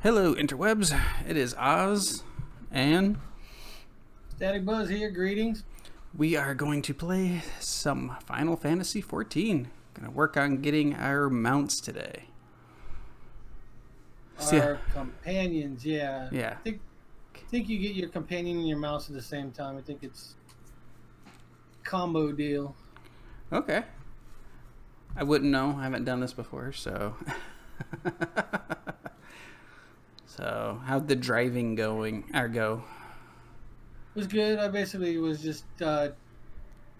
Hello, interwebs. It is Oz, and Static Buzz here, greetings. we are going to play some Final Fantasy XIV. Gonna work on getting our mounts today. Our companions, yeah. Yeah. I think you get your companion and your mouse at the same time. I think it's combo deal. Okay. I wouldn't know. I haven't done this before, so. So, how'd the driving go? It was good. I basically was just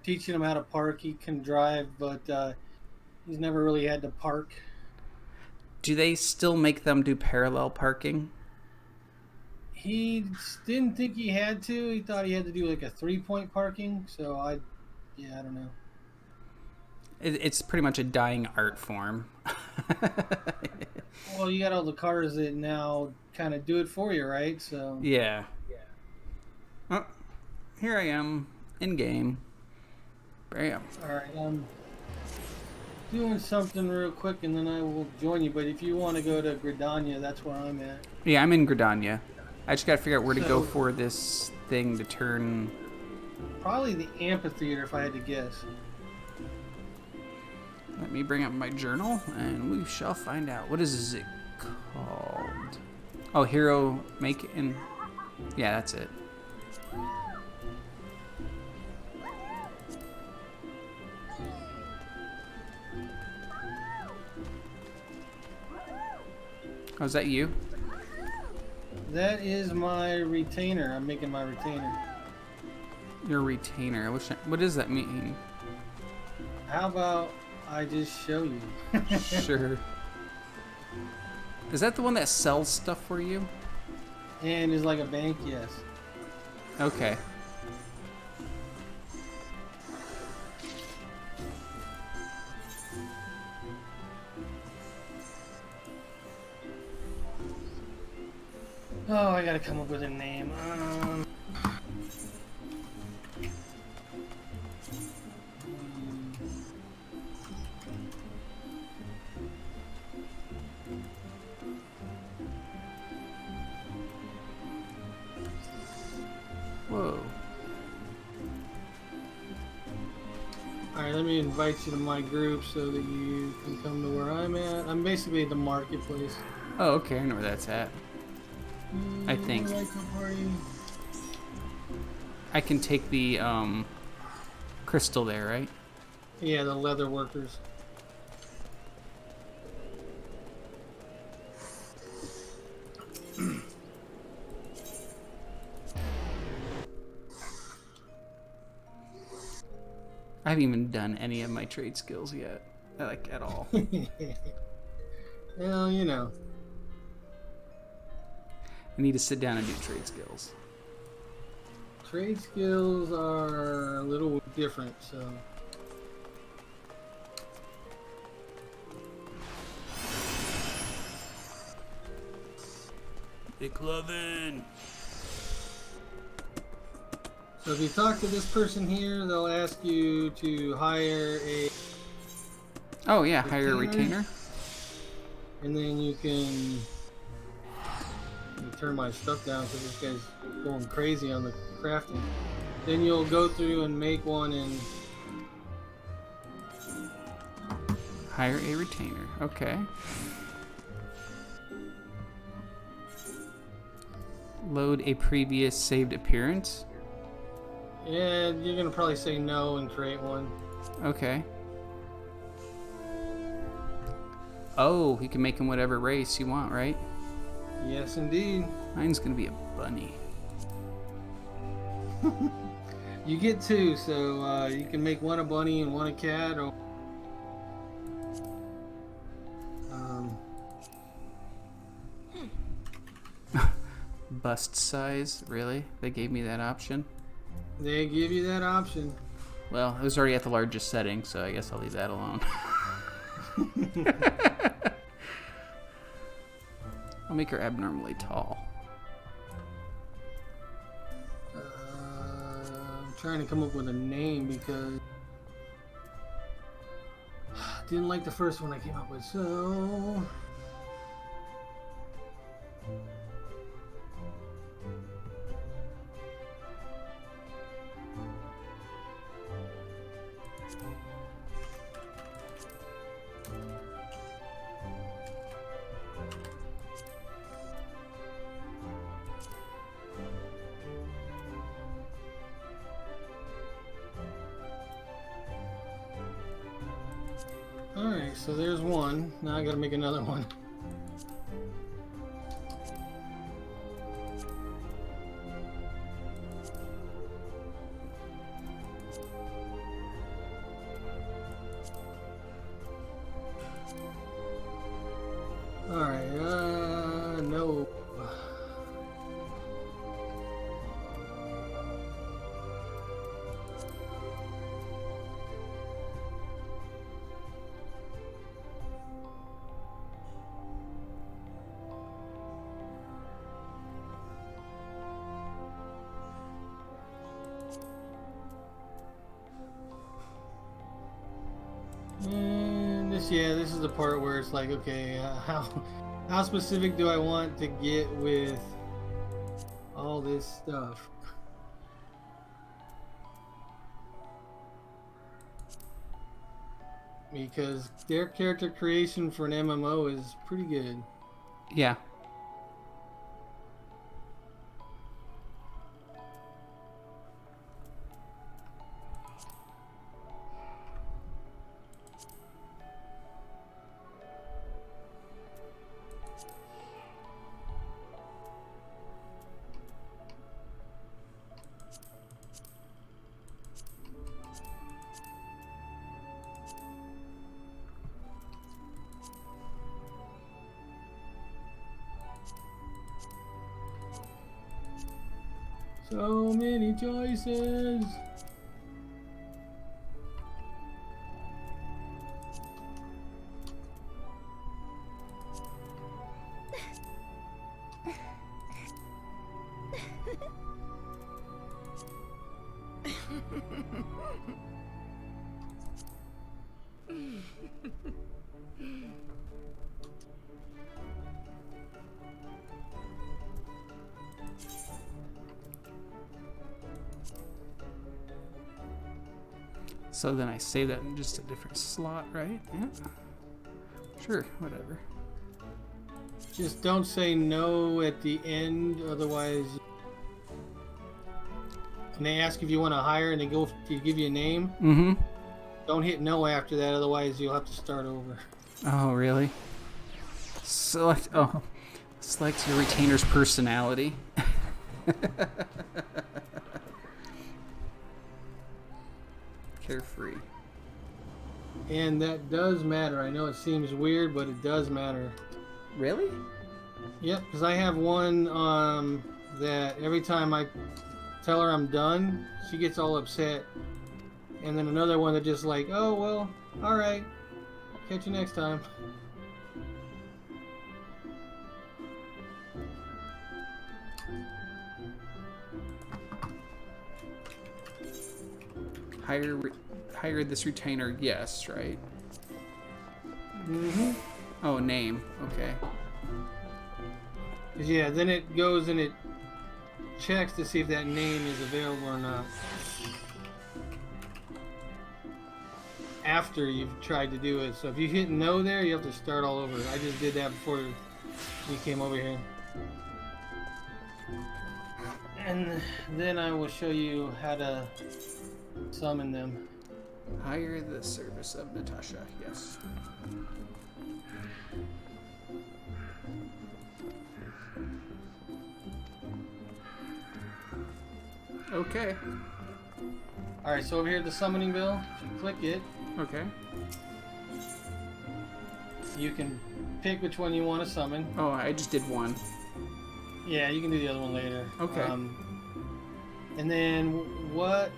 teaching him how to park. He can drive, but he's never really had to park. Do they still make them do parallel parking? He didn't think he had to. He thought he had to do like a 3-point parking. So I don't know. It's pretty much a dying art form. Well, you got all the cars that now kind of do it for you, right? So Yeah. Oh, here I am in game. Bam. all right, I'm doing something real quick, and then I will join you. But if you want to go to Gridania, that's where I'm at. Yeah, I'm in Gridania. I just gotta figure out where to go So- for this thing to turn. Probably the amphitheater, if I had to guess. Let me bring up my journal and we shall find out. What is it called? Oh, hero make in. Yeah, that's it. Oh, is that you? That is my retainer. I'm making my retainer. Your retainer. What does that mean? How about I just show you? Sure. Is that the one that sells stuff for you? And it's like a bank, yes. Okay. Oh, I gotta come up with a name. Whoa. Alright, let me invite you to my group so that you can come to where I'm at. I'm basically at the marketplace. Oh, okay. I know where that's at. I think. Like the party. I can take the crystal there, right? Yeah, the leather workers. I haven't even done any of my trade skills yet, like at all. Well, you know. I need to sit down and do trade skills. Trade skills are a little different, so. McLovin. So if you talk to this person here, they'll ask you to hire a, Oh yeah, hire a Retainer? retainer. and then you can. Let me turn my stuff down because this guy's going crazy on the crafting. Then you'll go through and make one and Hire a retainer. Okay. Load a previous saved appearance. yeah, you're gonna probably say no and create one. Okay. Oh, you can make him whatever race you want, right? Yes, indeed. Mine's gonna be a bunny. You get two, so you can make one a bunny and one a cat, or Bust size, really? They gave me that option? they give you that option. Well, it was already at the largest setting, so I guess I'll leave that alone. I'll make her abnormally tall. I'm trying to come up with a name because didn't like the first one I came up with, so so there's one. Now I gotta make another one. Alright, no. And this is the part where it's like, okay, how specific do I want to get with all this stuff? Because their character creation for an MMO is pretty good. Yeah. So many choices. So then I save that in just a different slot, right? Yeah. Sure, whatever. Just don't say no at the end, otherwise. When they ask if you want to hire and they go to give you a name, Mm-hmm. don't hit no after that, otherwise you'll have to start over. Oh, really? Select your retainer's personality. Carefree. And that does matter. I know it seems weird, but it does matter. Really? Yep, because I have one that every time I tell her I'm done, she gets all upset. And then another one that just like, oh, well, all right. Catch you next time. Hire this retainer, yes, right? Mm-hmm. Oh, name, okay. Yeah, then it goes and it checks to see if that name is available or not. After you've tried to do it. So if you hit no there, you have to start all over. I just did that before we came over here. And then I will show you how to summon them. Hire the service of Natasha, yes. Okay. Alright, so over here at the summoning bell, if you click it, Okay. you can pick which one you want to summon. Oh, I just did one. Yeah, you can do the other one later. Okay. And then what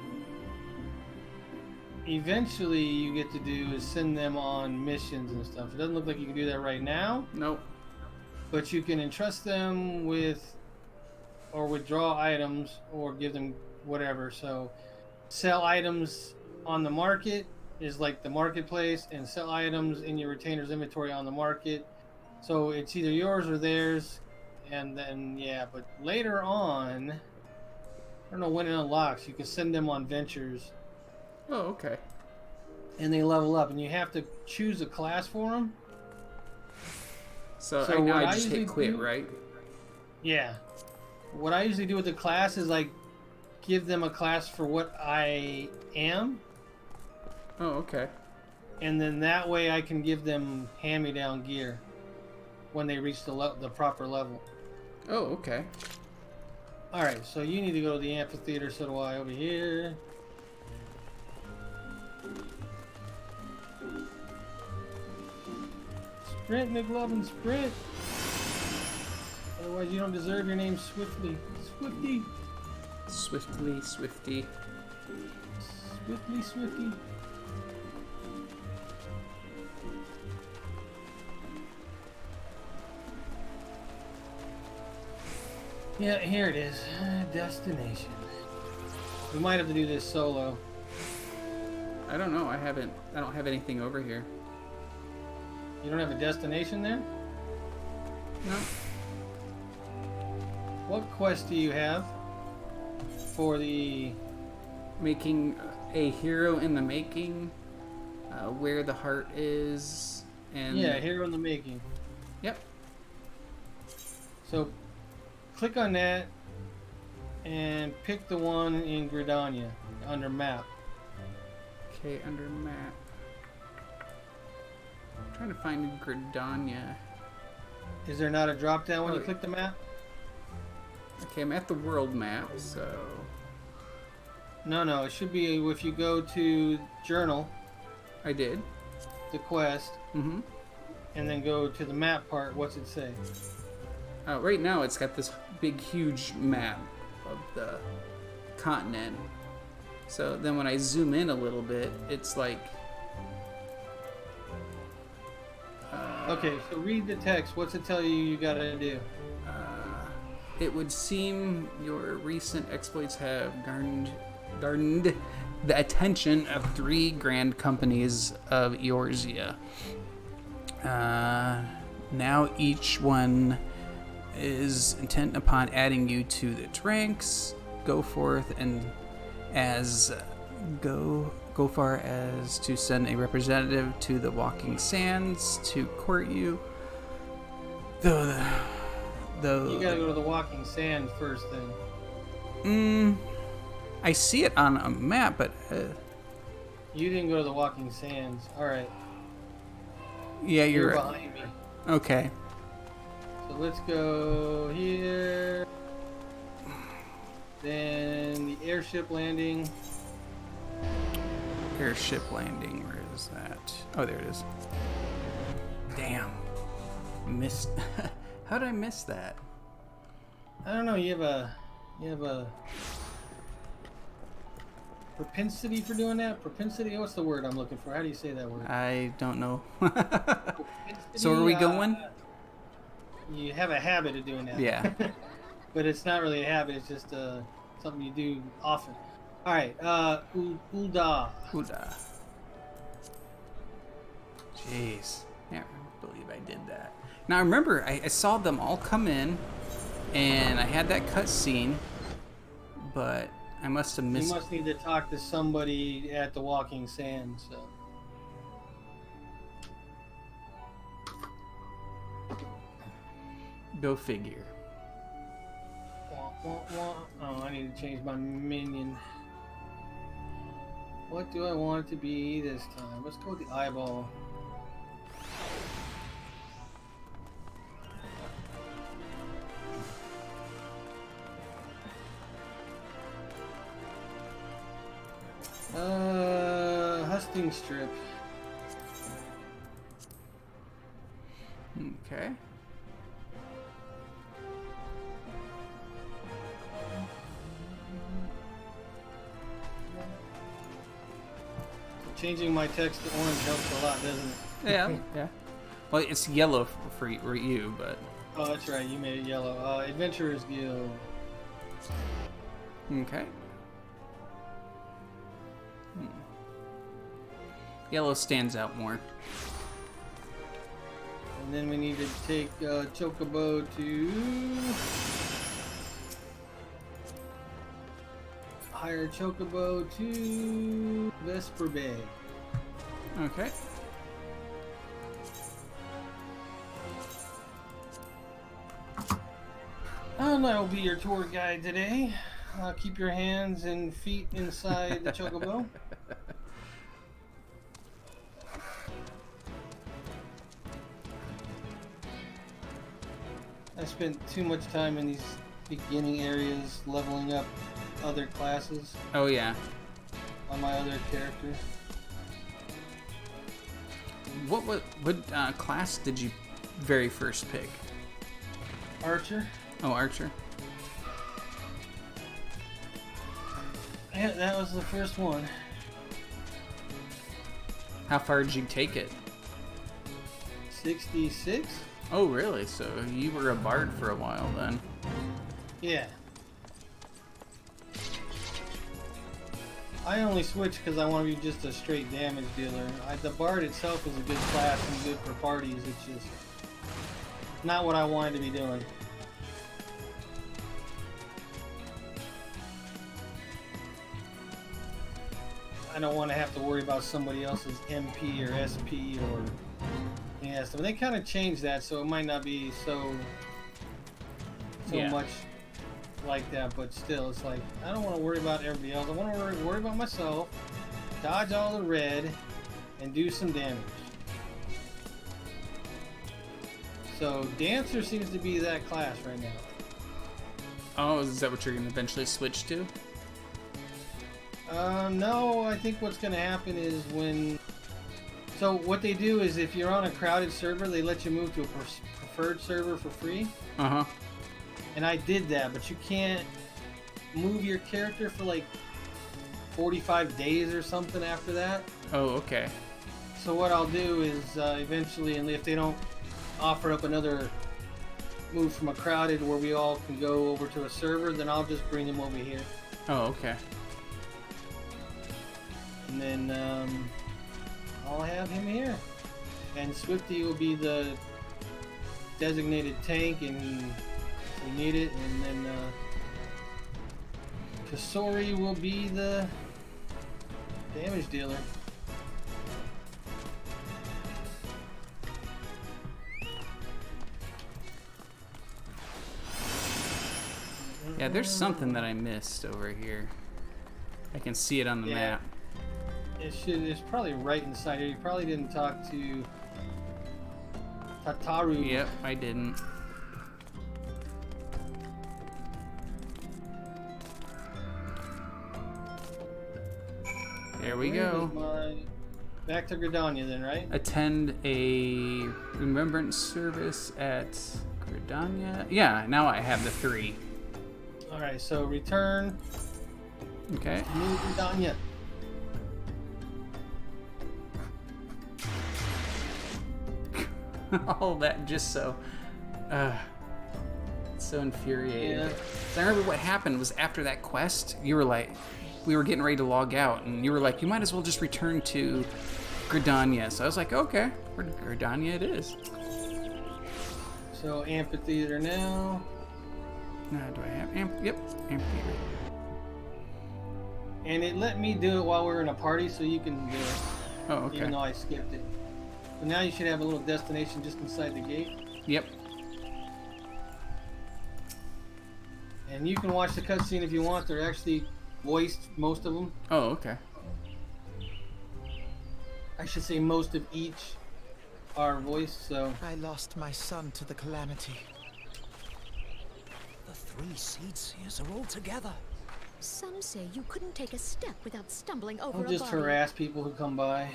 eventually you get to do is send them on missions and stuff. It doesn't look like you can do that right now. Nope. But you can entrust them with or withdraw items or give them whatever. So sell items on the market is like the marketplace, and sell items in your retainer's inventory on the market. So it's either yours or theirs. And then, yeah, but later on, I don't know when it unlocks, you can send them on ventures. Oh, okay. And they level up, and you have to choose a class for them. So So now what I I just hit usually quit, do- right? Yeah. What I usually do with the class is like give them a class for what I am, Oh, okay. and then that way I can give them hand-me-down gear when they reach the proper level. Oh, okay. All right, so you need to go to the amphitheater. So do I over here. Sprint, McLovin, sprint. Otherwise, you don't deserve your name Swiftly. Swifty. Swiftly, Swifty. Swiftly, Swifty. Yeah, here it is. Destination. We might have to do this solo. I don't know. I don't have anything over here. You don't have a destination there? No. What quest do you have for the... Making a hero in the making, where the heart is, and... Yeah, hero in the making. Yep. So, click on that and pick the one in Gridania under map. Okay, under map. I'm trying to find Gridania. Is there not a drop down when Oh, you click the map? Okay, I'm at the world map, so... No, it should be if you go to journal, I did. the quest, Mm-hmm. and then go to the map part. What's it say? Right now it's got this big, huge map of the continent. So then when I zoom in a little bit, it's like... Okay, so read the text. What's it tell you gotta do? It would seem your recent exploits have garnered the attention of 3 grand companies of Eorzea. Now each one is intent upon adding you to its ranks. Go forth and go far as to send a representative to the Walking Sands to court you. Though You gotta go to the Walking Sand first, then. I see it on a map, but You didn't go to the Walking Sands. All right. yeah, you're right. behind me. Okay. So let's go here. Then the airship landing. Airship landing. Where is that? Oh, there it is. Damn. Missed. How did I miss that? I don't know. You have a propensity for doing that. Propensity. What's the word I'm looking for? How do you say that word? I don't know. Propensity, So are we going? You have a habit of doing that. Yeah. But it's not really a habit. It's just something you do often. All right. Ulda. Huda. Jeez. Can't believe I did that. Now, I remember I saw them all come in, and I had that cutscene, but I must have missed... You must need to talk to somebody at the Walking Sand, so... Go figure. Wah, wah, wah. Oh, I need to change my minion. What do I want it to be this time? Let's go with the eyeball. Husting strip. Okay. Changing my text to orange helps a lot, doesn't it? Yeah, yeah. Well, it's yellow for you, but... Oh, that's right. You made it yellow. Adventurers Guild. Okay. Yellow stands out more. And then we need to take Chocobo to... Hire Chocobo to Vesper Bay. Okay. And I will be your tour guide today. Keep your hands and feet inside the Chocobo. I spent too much time in these beginning areas leveling up other classes Oh yeah. on my other character. What class did you very first pick? Archer. Oh, Archer. Yeah, that was the first one. How far did you take it? 66? Oh, really? So you were a bard for a while then. Yeah. I only switched because I want to be just a straight damage dealer. The bard itself is a good class and good for parties. It's just not what I wanted to be doing. I don't want to have to worry about somebody else's MP or SP or yeah. So they kind of changed that, so it might not be so Yeah. much like that. But still, it's like I don't want to worry about everybody else. I want to worry about myself, dodge all the red, and do some damage. So Dancer seems to be that class right now. Oh, is that what you're going to eventually switch to? No, I think what's going to happen is when... So what they do is if you're on a crowded server, they let you move to a preferred server for free. Uh-huh. And I did that, but you can't move your character for like 45 days or something after that. Oh, okay. So what I'll do is eventually, and if they don't offer up another move from a crowded where we all can go over to a server, then I'll just bring him over here. Oh, okay. And then I'll have him here. And Swifty will be the designated tank, and we need it. And then Kasori will be the damage dealer. Yeah, there's something that I missed over here. I can see it on the map. It's probably right inside here. You probably didn't talk to Tataru. Yep, I didn't. There we go. Back to Gridania then, right? Attend a remembrance service at Gridania. Yeah, now I have the 3. Alright, so return. Okay. New Gridania. All that just so it's so infuriating. Yeah. So I remember what happened was after that quest, you were like, we were getting ready to log out, and you were like, you might as well just return to Gridania. So I was like, okay, Gridania it is. So amphitheater now. Now do I have yep, amphitheater. And it let me do it while we're in a party, so you can do it. Oh, okay. Even though I skipped it. So now you should have a little destination just inside the gate. Yep. And you can watch the cutscene if you want. They're actually voiced, most of them. Oh, okay. I should say most of each are voiced, so... I lost my son to the calamity. The 3 seed seers are all together. Some say you couldn't take a step without stumbling over I'll a just body. harass people who come by.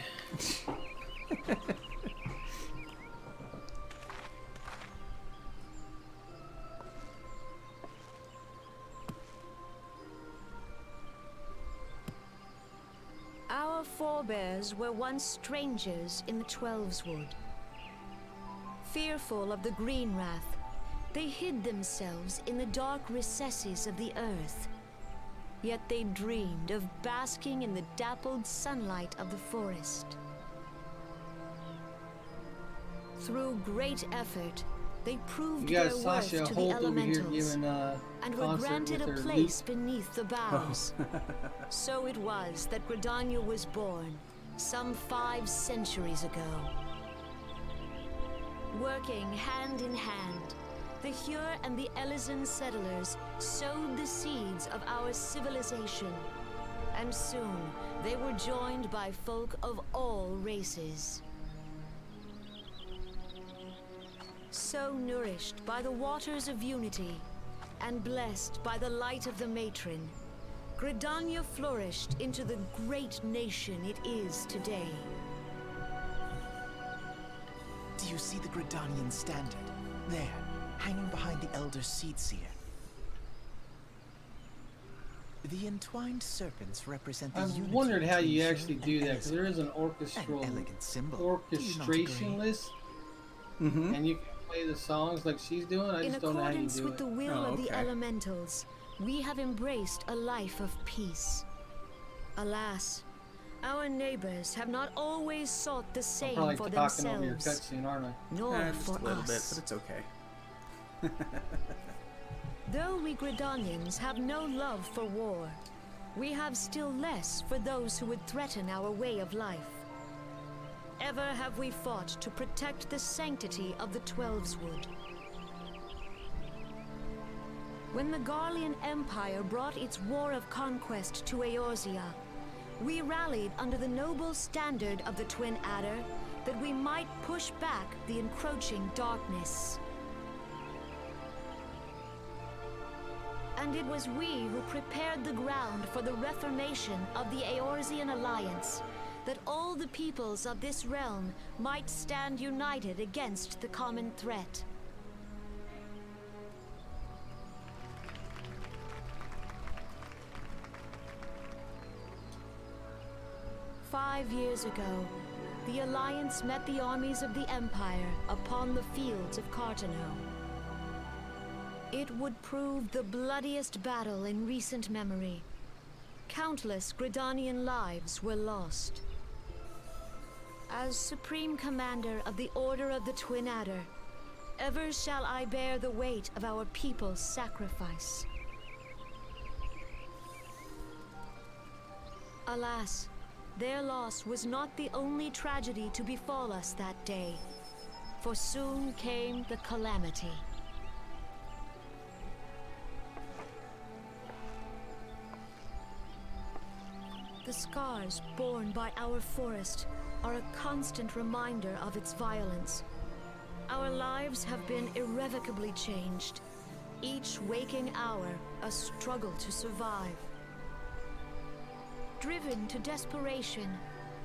Our forebears were once strangers in the Twelveswood. Fearful of the Green Wrath, they hid themselves in the dark recesses of the earth. Yet they dreamed of basking in the dappled sunlight of the forest. Through great effort, they proved You got their worth Sasha to the Holt over here elementals, giving and were concert granted with a her place lute. beneath the boughs. So it was that Gridania was born, some 5 centuries ago. Working hand in hand, the Hure and the Elysian settlers sowed the seeds of our civilization, and soon they were joined by folk of all races. So nourished by the waters of unity, and blessed by the light of the matron, Gridania flourished into the great nation it is today. Do you see the Gridanian standard? There, hanging behind the Elder Seedseer. The entwined serpents represent the I've unity wondered how you between actually Shun do and that, because there is an An orchestral elegant symbol. Do you not orchestration agree? list, Mm-hmm. and you can play the songs like she's doing. I In just don't know how you accordance do with it. the will Oh, of the okay. elementals, we have embraced a life of peace. Alas, our neighbors have not always sought the I'm same probably for talking over your themselves, cutscene, aren't I? nor Just for a little bit, us. but it's okay. Though we Gridanians have no love for war, we have still less for those who would threaten our way of life. Ever have we fought to protect the sanctity of the Twelveswood. When the Garlean Empire brought its war of conquest to Eorzea, we rallied under the noble standard of the Twin Adder that we might push back the encroaching darkness. And it was we who prepared the ground for the reformation of the Eorzean Alliance, that all the peoples of this realm might stand united against the common threat. "5 years ago, the Alliance met the armies of the Empire upon the fields of Cartano. It would prove the bloodiest battle in recent memory. Countless Gridanian lives were lost. As Supreme Commander of the Order of the Twin Adder, ever shall I bear the weight of our people's sacrifice. Alas, their loss was not the only tragedy to befall us that day, for soon came the calamity. The scars borne by our forest are a constant reminder of its violence. Our lives have been irrevocably changed, each waking hour a struggle to survive. Driven to desperation,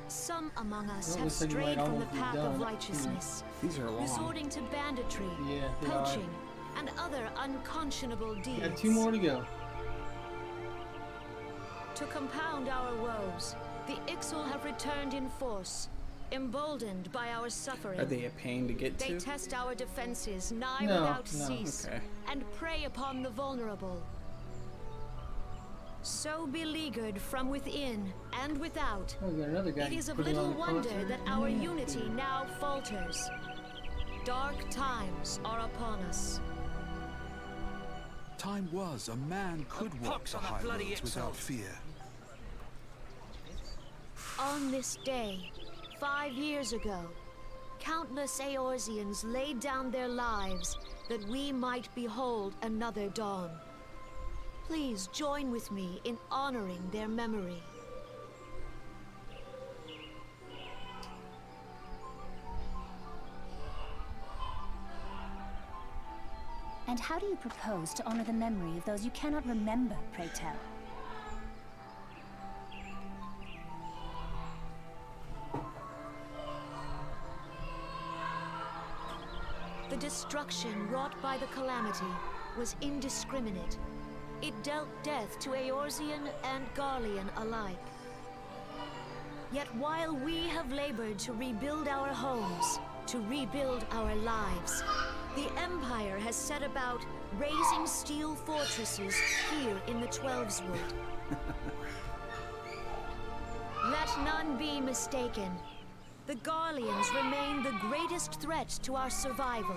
some among us Well, have looks like you strayed might from the almost be path done. of righteousness, These are long. resorting to banditry, Yeah, they are. poaching, and other unconscionable deeds. Got 2 more to go. To compound our woes, the Ixal have returned in force, emboldened by our suffering. Are they a pain to get They to? test our defenses nigh No, without no. cease, Okay. and prey upon the vulnerable. So beleaguered from within and without, Oh, we got another guy. it is of putting little on the wonder concert. that our unity now falters. Dark times are upon us. Time was a man could walk the high roads without fear. On this day, 5 years ago, countless Eorzeans laid down their lives that we might behold another dawn. Please join with me in honoring their memory. And how do you propose to honor the memory of those you cannot remember, pray tell? The destruction wrought by the calamity was indiscriminate. It dealt death to Eorzean and Garlean alike. Yet while we have labored to rebuild our homes, to rebuild our lives, the Empire has set about raising steel fortresses here in the Twelveswood. Let none be mistaken. The Garleans remain the greatest threat to our survival.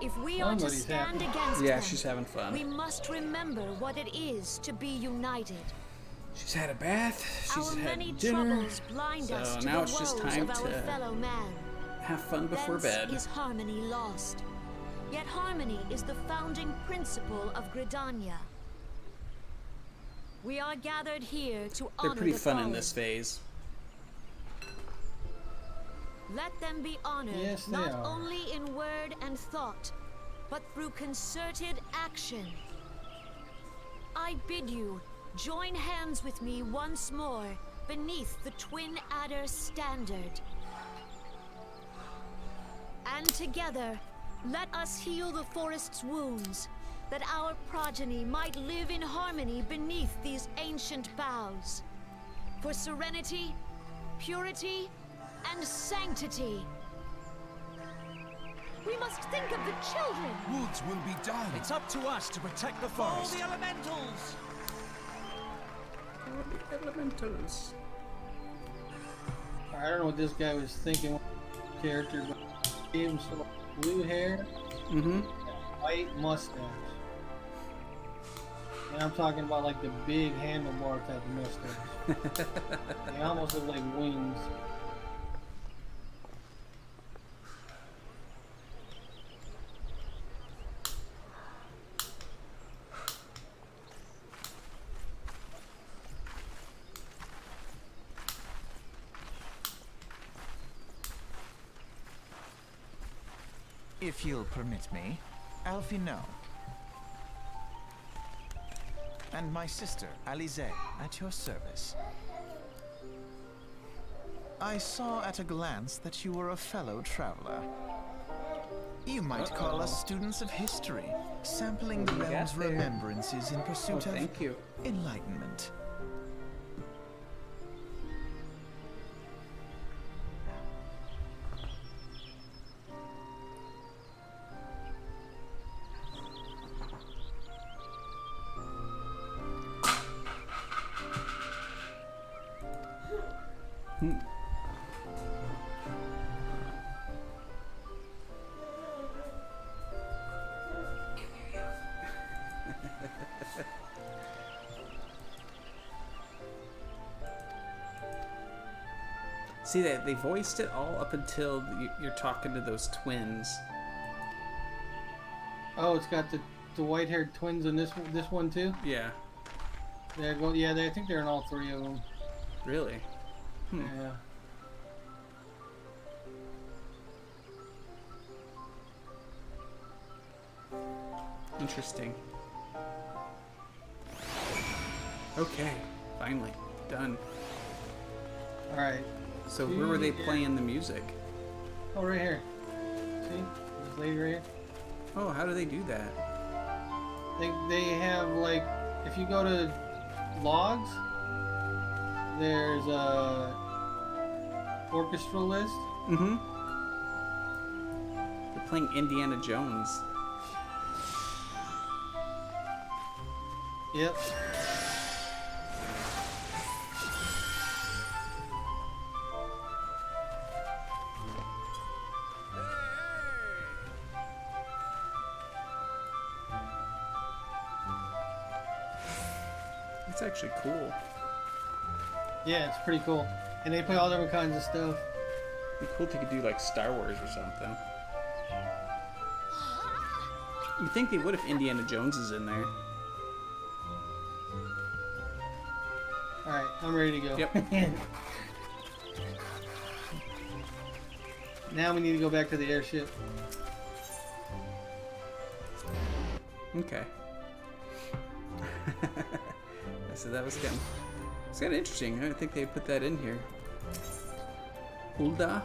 If we are to Somebody's stand happy. against Yeah, them, she's having fun. we must remember what it is to be united. She's had a bath. She's Our many had dinner. troubles blind us So to now the it's just woes time of our to fellow man. have fun before Thence bed. is harmony lost. Yet harmony is the founding principle of Gridania. We are gathered here to They're honor pretty the fun fallen. in this phase. Let them be honored, Yes, they not are. only in word and thought, but through concerted action. I bid you join hands with me once more beneath the Twin Adder standard. And together, let us heal the forest's wounds, that our progeny might live in harmony beneath these ancient boughs. For serenity, purity, and sanctity. We must think of the children. Woods will be done. It's up to us to protect the All forest. the elementals! For the elementals. I don't know what this guy was thinking. Character, but he gave him some blue hair, Mm-hmm. white mustache. And I'm talking about like the big handlebar type of mustache. They almost look like wings. If you'll permit me, Alfie no. And my sister, Alize, at your service. I saw at a glance that you were a fellow traveler. You might call us students of history, sampling the You got realm's there. remembrances in pursuit of Thank you. enlightenment. See that they voiced it all up until you're talking to those twins. Oh, it's got the white-haired twins in this one too. Yeah. There go. Yeah, I think they're in all three of them. Really? Yeah. Interesting. Okay, finally done. All right. So where were they playing the music? Oh, right here. See, this lady right here. Oh, how do they do that? They have like, if you go to logs, there's a orchestral list. Mm-hmm. They're playing Indiana Jones. Yep. It's actually cool. Yeah, it's pretty cool. And they play all different kinds of stuff. It'd be cool if you could do like Star Wars or something. You'd think they would if Indiana Jones is in there. Alright, I'm ready to go. Yep. Now we need to go back to the airship. Okay. So that was kind of interesting. I didn't think they put that in here. Ulda?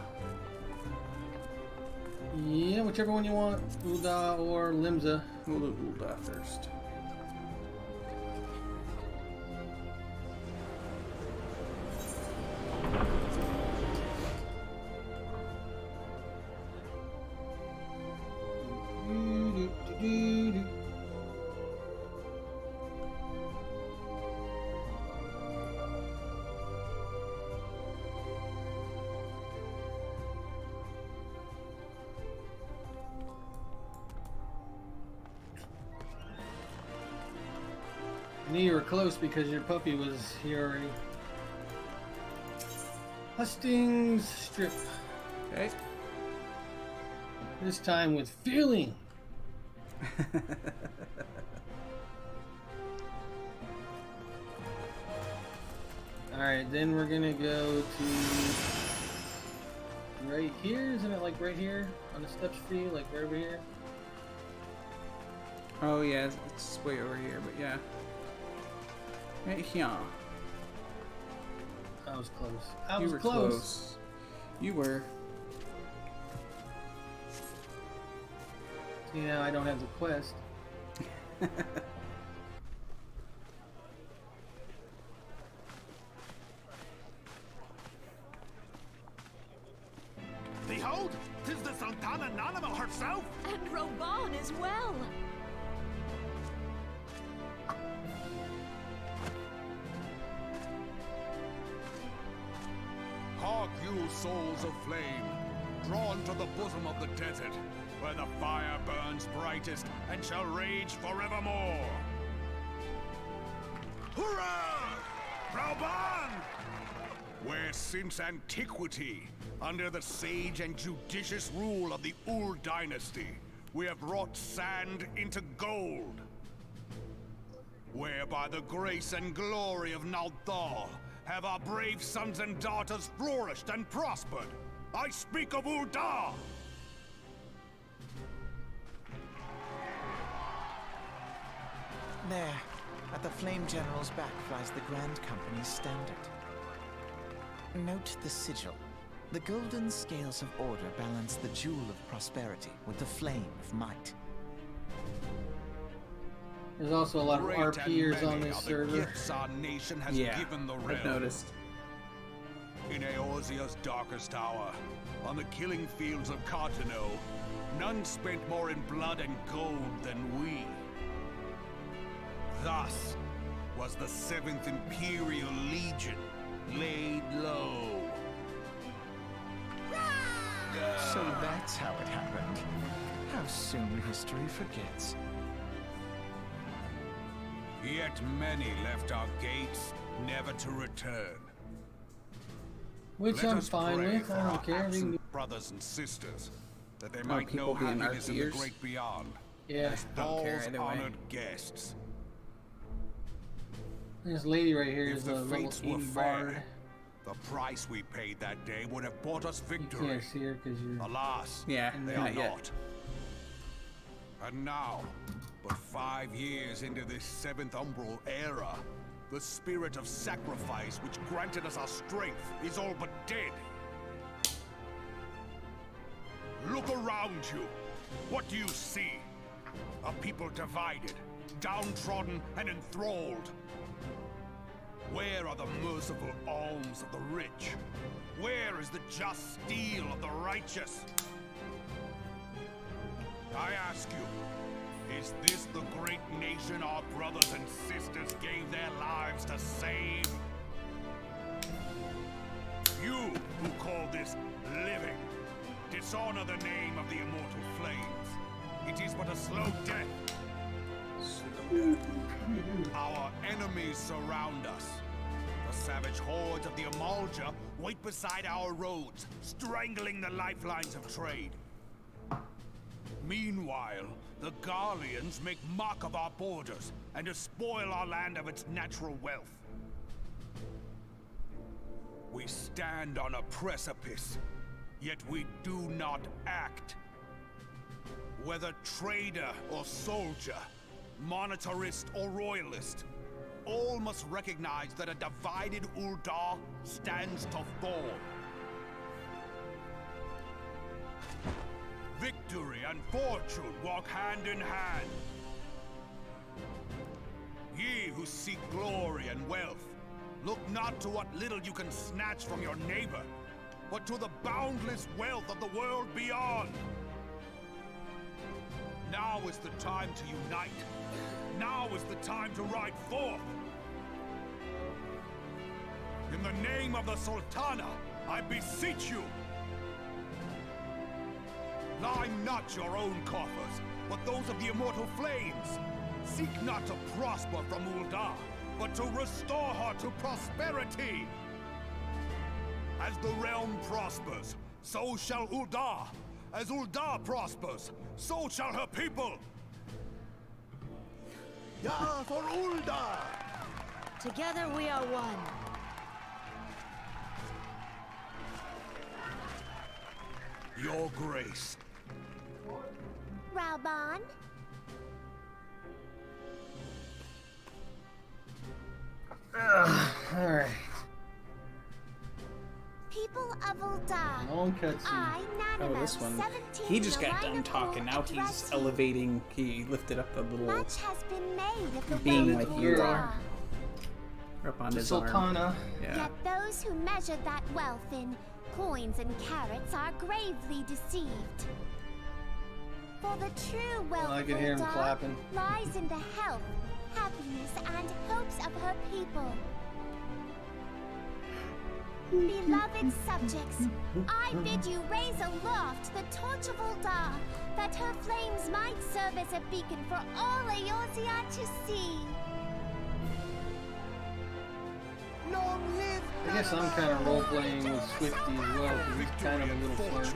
Yeah, whichever one you want. Ulda or Limza. We'll do Ulda first. I knew you were close because your puppy was here already. Hustings strip. Okay. This time with feeling. Alright, then we're gonna go to right here. Isn't it like right here on the steps for you? Like right over here? Oh yeah, it's way over here, but yeah. Right here. I was close. I You was were close. You were. See, now I don't have the quest. Behold, 'tis the Sultana Nanima herself! And Roban as well. Hark you, souls of flame, drawn to the bosom of the desert, where the fire burns brightest and shall rage forevermore. Hurrah! Rauban! Where since antiquity, under the sage and judicious rule of the Ul dynasty, we have wrought sand into gold. Where by the grace and glory of Naldal have our brave sons and daughters flourished and prospered. I speak of Ul'dah! There, at the Flame General's back flies the Grand Company's standard. Note the sigil. The golden scales of order balance the jewel of prosperity with the flame of might. There's also a lot of Great RPers and on many this are the server. gifts our nation has Yeah, given the I've realm. noticed. In Eorzea's darkest hour, on the killing fields of Cartano, none spent more in blood and gold than we. Thus was the 7th Imperial Legion laid low. So that's how it happened. How soon history forgets. Yet many left our gates, never to return. Which Let I'm us fine pray with. for I our don't care. We absent can- brothers and sisters, that they might people know being happiness in the RPers? great beyond. Yeah. As Don't care Thal's either way. honored guests. This lady right here If is the a level fates were 80 fair, bard. the price we paid that day would have bought us You victory. can't see her because you're... Alas, Yeah, they are not yet. not. And now, but 5 years into this 7th Umbral era, the spirit of sacrifice which granted us our strength is all but dead. Look around you. What do you see? A people divided, downtrodden and enthralled. Where are the merciful alms of the rich? Where is the just steel of the righteous? I ask you, is this the great nation our brothers and sisters gave their lives to save? You who call this living, dishonor the name of the immortal flames. It is but a slow death. Our enemies surround us. The savage hordes of the Amalja wait beside our roads, strangling the lifelines of trade. Meanwhile, the Garleans make mock of our borders and despoil our land of its natural wealth. We stand on a precipice, yet we do not act. Whether trader or soldier, monetarist or royalist, all must recognize that a divided Ul'dah stands to fall. Victory and fortune walk hand in hand. Ye who seek glory and wealth, look not to what little you can snatch from your neighbor, but to the boundless wealth of the world beyond. Now is the time to unite. Now is the time to ride forth. In the name of the Sultana, I beseech you. Line not your own coffers, but those of the immortal flames. Seek not to prosper from Ul'dah, but to restore her to prosperity. As the realm prospers, so shall Ul'dah. As Ul'dah prospers, so shall her people. Yeah, for Ul'dah! Together we are one. Your Grace. Raubon? Alright. People of Ul'dah. Long cutscene. I, Oh, Nanimo, this one. 17, He just got Line done of talking. Bull, Now address he's you. elevating. He lifted up the little Much has been made of the being way like of you Ul'dah. are up on The his arm. Sultana. Yeah. Yet those who measure that wealth in coins and carats are gravely deceived. For the true wealth I of can hear him Ul'dah clapping. lies in the health, happiness, and hopes of her people. Beloved subjects, I bid you raise aloft the torch of Ul'dah, that her flames might serve as a beacon for all Eorzea to see. Long live I guess I'm kind of role-playing with Swifty as well, because he's kind of a little flirt.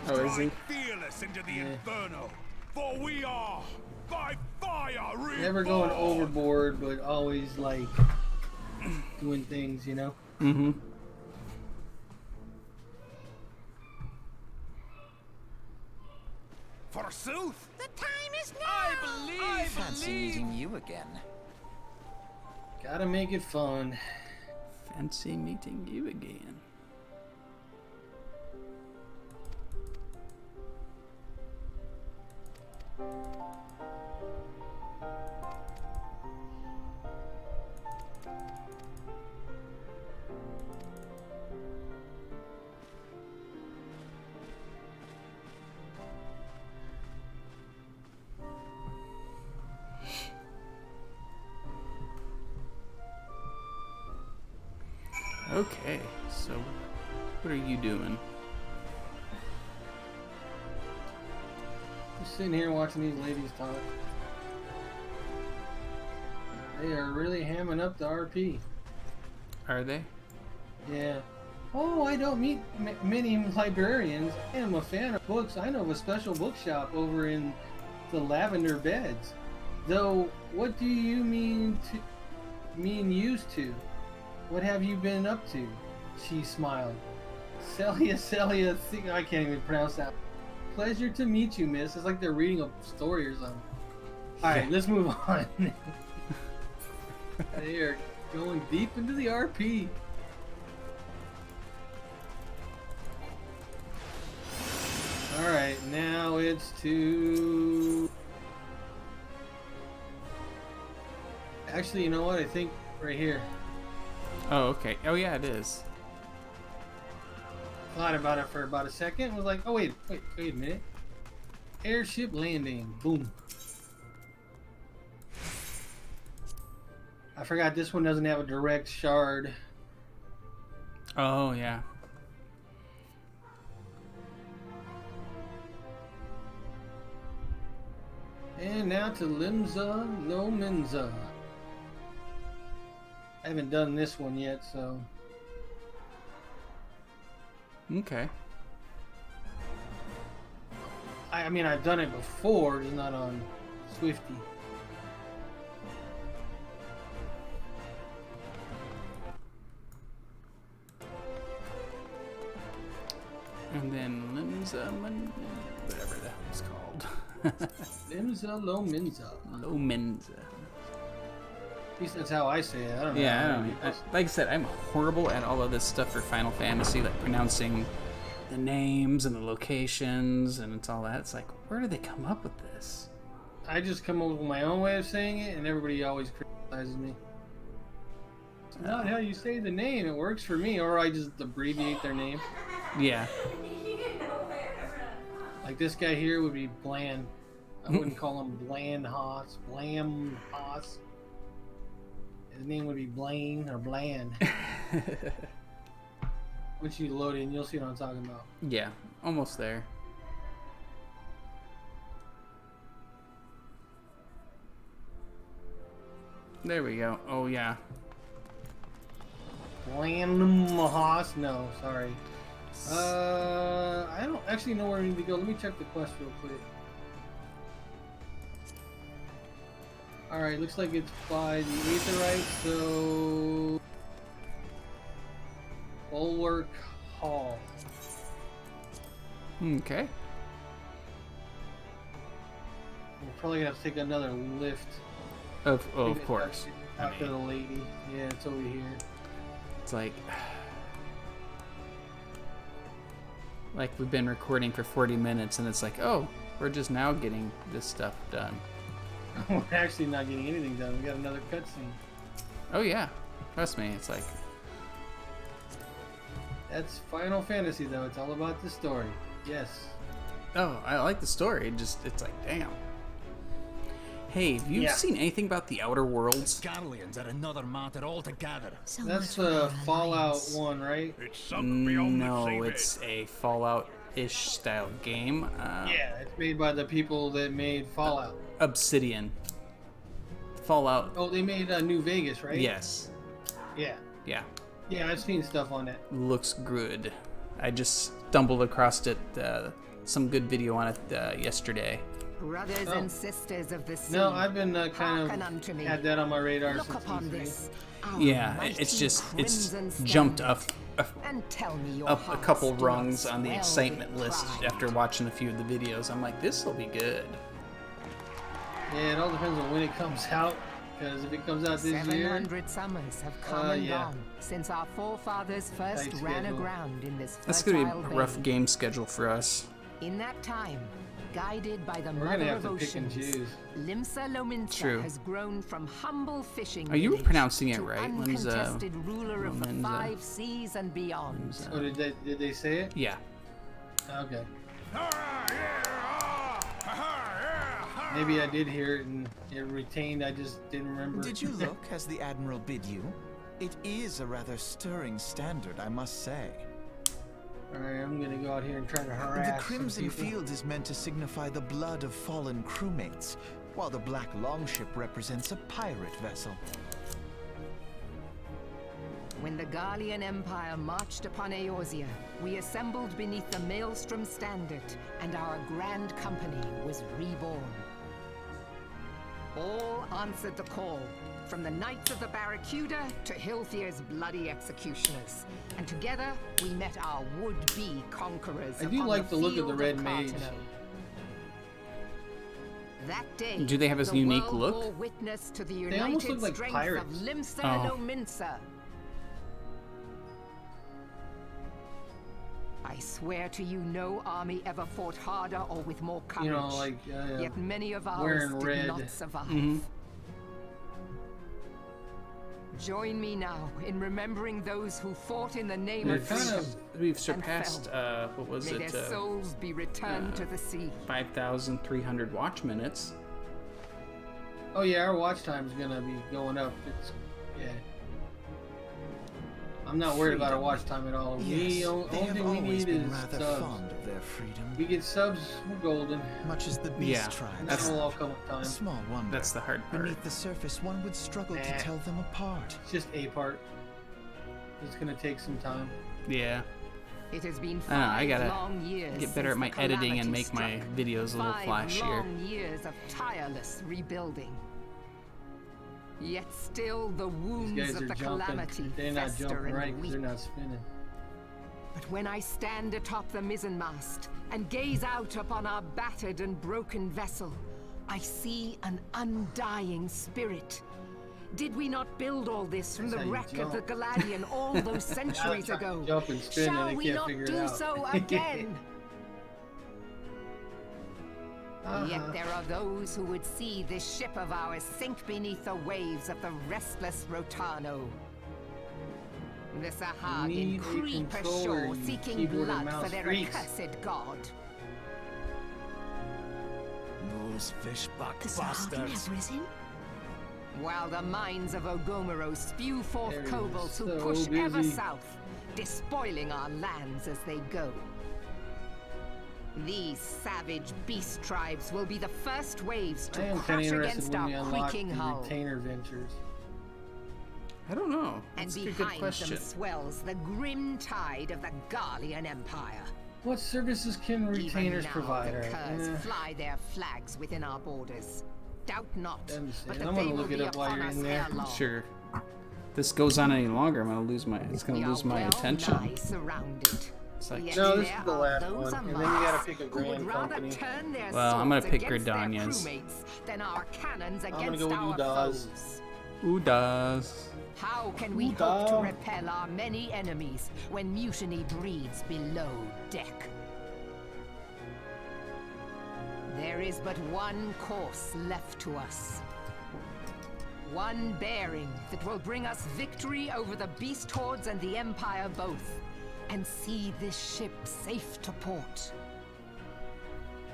Oh, is he? Fearless into the Yeah. inferno. For we are by fire reborn. Never going overboard, but always, like, doing things, you know? Mm-hmm. Forsooth. The time is now! I Fancy meeting you again. Gotta make it fun. Fancy meeting you again. Okay, so what are you doing? Just sitting here watching these ladies talk. They are really hamming up the RP. Are they? Yeah. Oh, I don't meet many librarians. I am a fan of books. I know of a special bookshop over in the Lavender Beds. Though, what do you mean used to? What have you been up to? She smiled. Celia, I can't even pronounce that. Pleasure to meet you, miss. It's like they're reading a story or something. Alright, let's move on. They are going deep into the RP. Alright, now it's to... Actually, you know what? I think right here. Oh, okay. Oh, yeah, it is. Thought about it for about a second. Was like, oh, wait a minute. Airship landing. Boom. I forgot this one doesn't have a direct shard. Oh, yeah. And now to Limsa no Minza. I haven't done this one yet, so... Okay. I mean, I've done it before, just not on Swifty. And then whatever the hell it's called. Limsa lo Minza. Lomenza. At least that's how I say it. I don't know. Yeah, I don't know. Like I said, I'm horrible at all of this stuff for Final Fantasy, like pronouncing the names and the locations and it's all that. It's like, where do they come up with this? I just come up with my own way of saying it, and everybody always criticizes me. It's not how you say the name. It works for me, or I just abbreviate their name. Yeah. Like this guy here would be Bland. I wouldn't call him Bland Haas. Blam Haas. His name would be Blaine or Bland. Once you load in, you'll see what I'm talking about. Yeah, almost there. There we go. Oh, yeah. Bland Haas? No, sorry. I don't actually know where I need to go. Let me check the quest real quick. Alright, looks like it's by the Aetherite, so... Bulwark Hall. Okay. We're probably gonna have to take another lift. Of course. After the lady. Yeah, it's over here. It's like we've been recording for 40 minutes and it's like, oh, we're just now getting this stuff done. We're actually not getting anything done. We got another cutscene. Oh yeah, trust me. It's like That's Final Fantasy, though. It's all about the story. Yes. oh, I like the story. It's like, damn. Hey, have you seen anything about the Outer Worlds? Guardians are another matter altogether. So That's much for the our Fallout alliance. 1, right? It's sunk beyond the No, seabed. it's a Fallout-ish style game. Yeah, it's made by the people that made Fallout. Obsidian. Fallout. Oh, they made New Vegas, right? Yes. Yeah. Yeah. Yeah, I've seen stuff on that. Looks good. I just stumbled across it. Some good video on it yesterday. Brothers Oh. and sisters of the sea. No, I've been hearken kind unto of me. had that on my radar Look since upon E3. this. Our Yeah, mighty it's crimson jumped up and tell me your a hearts couple do not rungs on the swell excitement with list pride. after watching a few of the videos. I'm like, this will be good. Yeah, it all depends on when it comes out. Because if it comes out this year, 700 summers have come and yeah. gone since our forefathers first Tight ran schedule. aground in this That's fertile gonna be a rough bay. game schedule for us. In that time, guided by the we're mother gonna of have to pick and oceans, choose. Limsa Lominsa True. has grown from humble fishing Are you village pronouncing it to right? Limsa- uncontested ruler of the Lominsa. 5 seas and beyond. Oh, did they say it? Yeah. Okay. Ah, yeah, ah, ha, ha, yeah, ha. Maybe I did hear it and it retained. I just didn't remember. Did you look as the Admiral bid you? It is a rather stirring standard, I must say. Alright, I'm gonna go out here and try to harass The some Crimson people. Field is meant to signify the blood of fallen crewmates, while the Black Longship represents a pirate vessel. When the Gallian Empire marched upon Eorzea, we assembled beneath the Maelstrom Standard, and our Grand Company was reborn. All answered the call, from the Knights of the Barracuda to Hilthier's bloody executioners. And together, we met our would-be conquerors I do upon like the look of the field Red Mage. Carteneau. That day, Do they have his the unique world look? bore witness to the They almost united look like strength pirates. of Limsa Oh. Lominsa. I swear to you, no army ever fought harder or with more courage. You know, like Yet many of ours wearing did red. not survive. Mm-hmm. Join me now in remembering those who fought in the name They're of kind freedom. of- We've surpassed, what was May it? their souls be returned to the sea. 5,300 watch minutes. Oh yeah, our watch time's gonna be going up. It's yeah. I'm not worried about our watch time at all. Yes, Only they have thing we always need been is rather subs. fond of their freedom, We get subs, we're golden. much as the beast Yeah, tribes. That'll all come with time. Small wonder. That's the hard part. Beneath the surface, one would struggle Nah. to tell them apart. It's just a part. It's gonna take some time. Yeah. It has been I don't know, I 5 gotta long years get better since at my the editing and calamity make my struck. videos a little 5 flashier. long years of tireless rebuilding. Yet still the These wounds guys of are the jumping. calamity They're not fester jumping and right because weep. they're not spinning. But when I stand atop the mizzenmast and gaze out upon our battered and broken vessel, I see an undying spirit. Did we not build all this from That's the how you wreck of the jump. Galadian all those centuries trying to ago? jump and spin and Shall they we can't not figure it do out. so again? Uh-huh. Yet there are those who would see this ship of ours sink beneath the waves of the restless Rotano. The Sahagin Need a creep controller, ashore you seeking keyboard and blood for mouse their freaks. accursed god. Those fishback The Sahagin bastards. have risen? While the mines of Ogomoro spew forth They're kobolds who so push ever busy. south, despoiling our lands as they go. These savage beast tribes will be the first waves I to am kind crush of interested against when our we unlock creaking the hull. retainer ventures. I don't know. And That's a good behind question. them swells the grim tide of the Gallian Empire. What services can retainers Even now, provide? the Alright, Curs fly their flags within our borders. Doubt not, I understand. but that I'm they gonna will look it be up while upon you're us in there. ere long. Sure. If this goes on any longer, I'm gonna lose my. It's gonna We lose are my well attention. nigh surrounded. It's like, Yet No, this there is the are last those one, and among then you gotta us pick a who would grand rather company. turn their Well, I'm gonna swords pick against their Gridania's. crewmates than our cannons gonna against go with our Uda's. foes. who does? How can we hope to repel our many enemies when mutiny breeds below deck? There is but one course left to us. One bearing that will bring us victory over the beast hordes and the Empire both, and see this ship safe to port.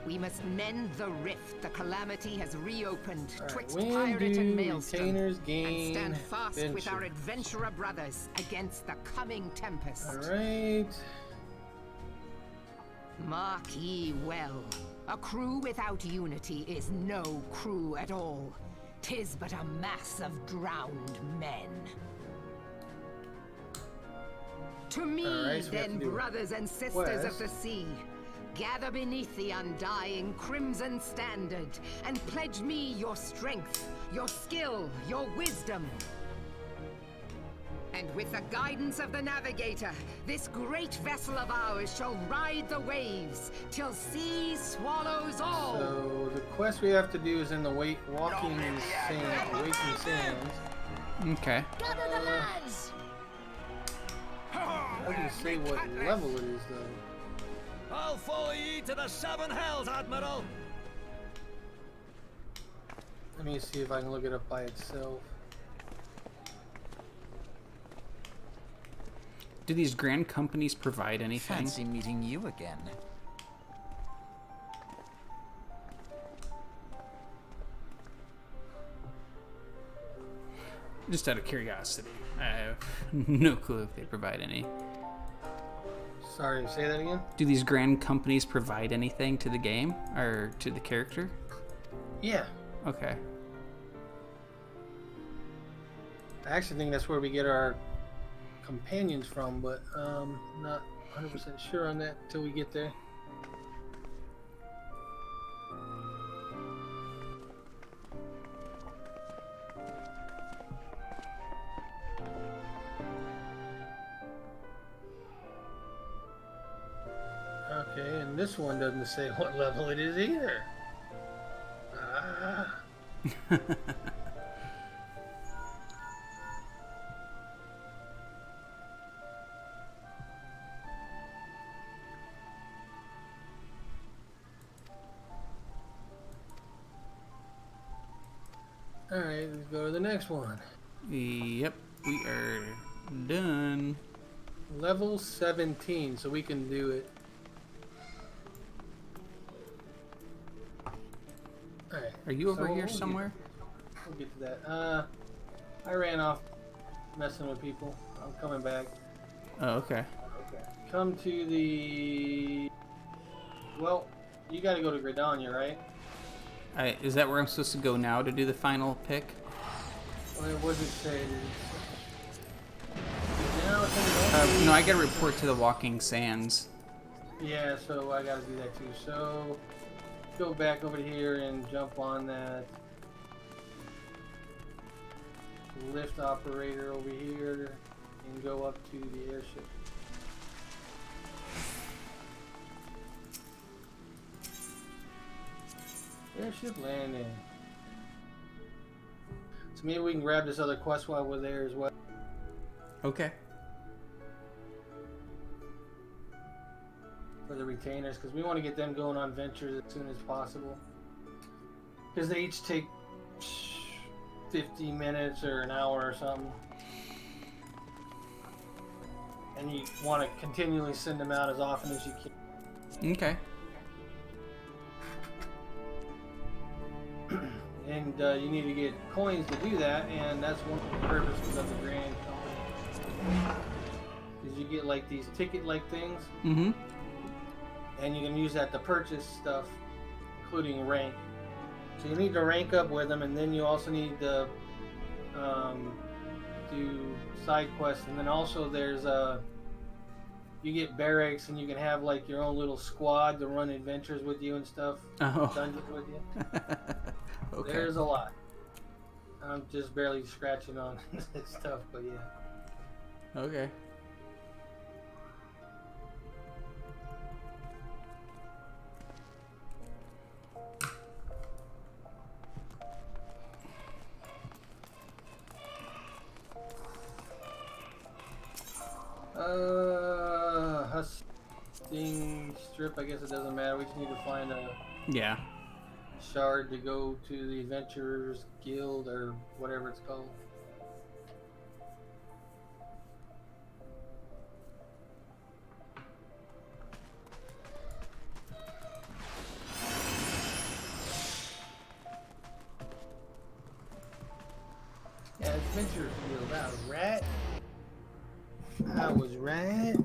We must mend the rift the Calamity has reopened twixt when pirate do and maelstrom, retainers and gain stand fast with venture? our adventurer brothers against the coming tempest. Alright. Mark ye well, a crew without unity is no crew at all. 'Tis but a mass of drowned men. To me, Alright, so we have then, to do brothers and sisters of quest. the sea, gather beneath the undying crimson standard, and pledge me your strength, your skill, your wisdom. And with the guidance of the navigator, this great vessel of ours shall ride the waves till sea swallows all. So the quest we have to do is in the waking sands. Okay. Gather the lads! I can say what level it is though. I'll follow ye to the seven hells, Admiral. Let me see if I can look it up by itself. Do these grand companies provide anything? Fancy meeting you again. Just out of curiosity. I have no clue if they provide any. Sorry, say that again? Do these grand companies provide anything to the game? Or to the character? Yeah. Okay. I actually think that's where we get our companions from, but not 100% sure on that until we get there. Okay, and this one doesn't say what level it is either. Ah. Alright, let's go to the next one. Yep, we are done. Level 17, so we can do it. Alright. Are you over so here somewhere? We'll get to that. I ran off messing with people. I'm coming back. Oh, okay. Come to the... Well, you gotta go to Gridania, right? Is that where I'm supposed to go now to do the final pick? Well, what does it say? Now it's in No, I gotta report to the Walking Sands. Yeah, so I gotta do that too. So, go back over here and jump on that lift operator over here and go up to the airship. Airship landing. So maybe we can grab this other quest while we're there as well. Okay. For the retainers, because we want to get them going on ventures as soon as possible. Because they each take 50 minutes or an hour or something. And you want to continually send them out as often as you can. Okay. And you need to get coins to do that, and that's one of the purposes of the Grand Company. Because you get like these ticket-like things. Mm-hmm. And you can use that to purchase stuff, including rank. So you need to rank up with them, and then you also need to do side quests. And then also there's you get barracks, and you can have like your own little squad to run adventures with you and stuff. Oh. Dungeons with you. Okay. There's a lot. I'm just barely scratching on this stuff, but yeah. Okay. Husting strip, I guess it doesn't matter. We just need to find a Yeah. shard to go to the Adventurers Guild or whatever it's called. Yeah, Adventurers Guild. I was right. I was right.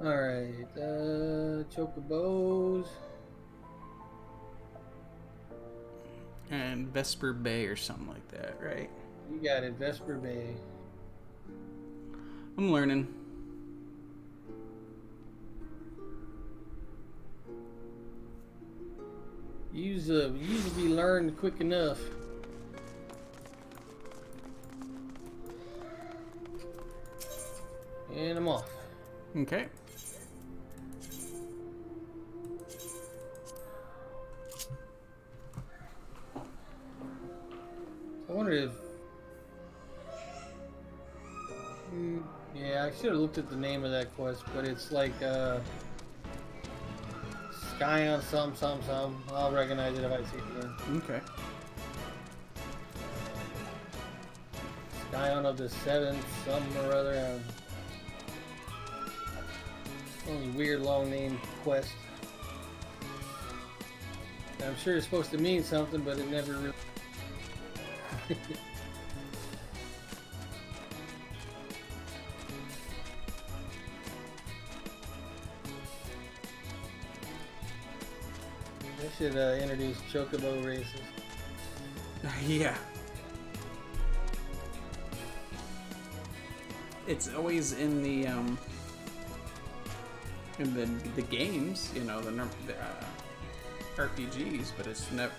Alright, chocobos. And Vesper Bay or something like that, right? You got it, Vesper Bay. I'm learning. Usually learned quick enough. And I'm off. Okay. I wonder if... yeah, I should have looked at the name of that quest, but it's like, Sky on some. I'll recognize it if I see it again. Okay. Scion of the Seventh, something or other. Only weird long name quest. I'm sure it's supposed to mean something, but it never really... They should introduce chocobo races. Yeah. It's always in the games, you know, the RPGs, but it's never.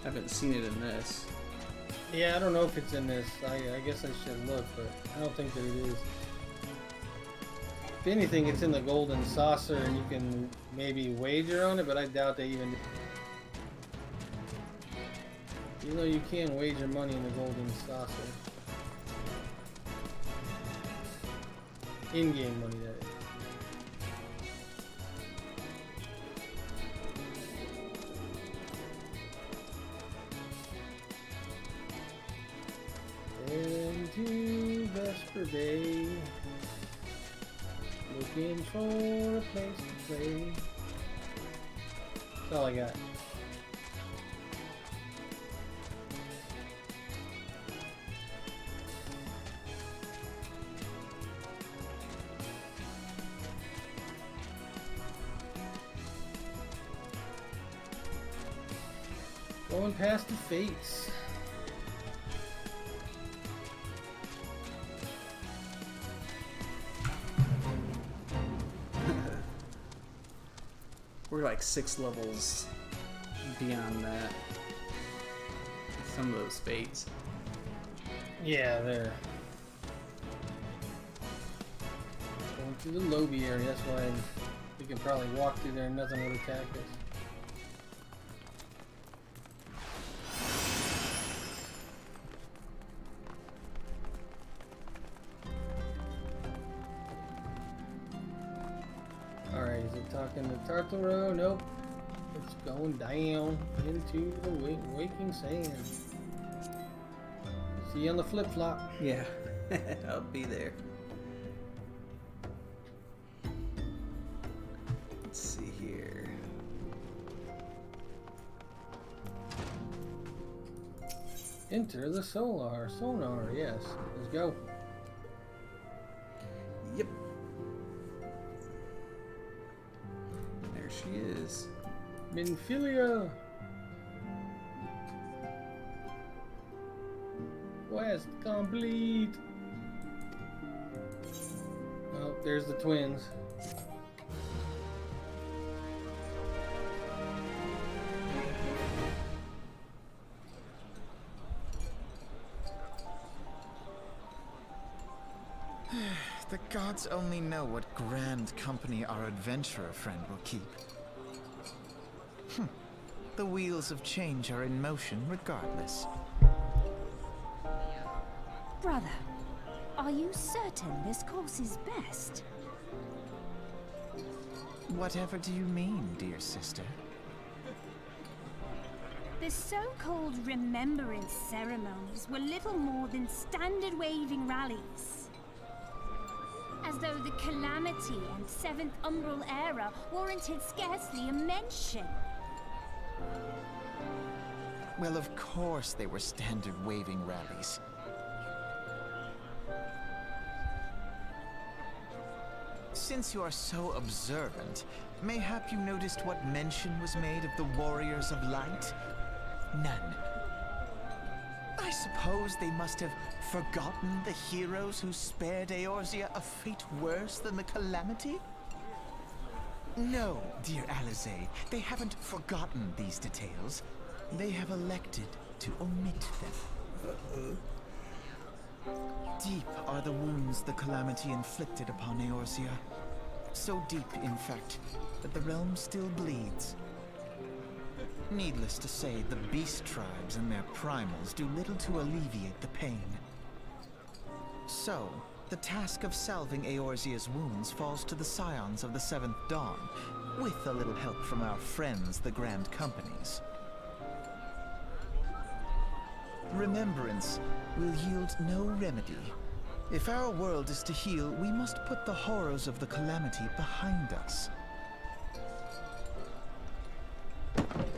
Haven't seen it in this. Yeah, I don't know if it's in this. I guess I should look, but I don't think that it is. If anything, it's in the Golden Saucer, and you can maybe wager on it, but I doubt they even. You know, you can wager money in the Golden Saucer. In-game money, that is. Into Vesper Bay, looking for a place to play. That's all I got. Going past the fates. We're like 6 levels beyond that. Some of those fates. Yeah, they're going through the lobby area. That's why we can probably walk through there and nothing would attack us. Alright, is it talking to Tartaro? Nope. It's going down into the waking sand. See you on the flip-flop. Yeah, I'll be there. Let's see here. Enter the sonar, yes. Let's go. Yep. There she is. Minfilia. Quest complete. Oh, there's the twins. The gods only know what grand company our adventurer friend will keep. The wheels of change are in motion regardless. Brother, Are you certain this course is best? Whatever do you mean, dear sister? The so-called remembrance ceremonies were little more than standard waving rallies. As though the Calamity and Seventh Umbral era warranted scarcely a mention. Well, of course they were standard waving rallies. Since you are so observant, mayhap you noticed what mention was made of the Warriors of Light? None. I suppose they must have forgotten the heroes who spared Eorzea a fate worse than the Calamity? No, dear Alisaie, they haven't forgotten these details. They have elected to omit them. Deep are the wounds the Calamity inflicted upon Eorzea. So deep, in fact, that the realm still bleeds. Needless to say, the beast tribes and their primals do little to alleviate the pain. So, the task of salving Eorzea's wounds falls to the scions of the Seventh Dawn, with a little help from our friends, the Grand Companies. Remembrance will yield no remedy. If our world is to heal, we must put the horrors of the Calamity behind us.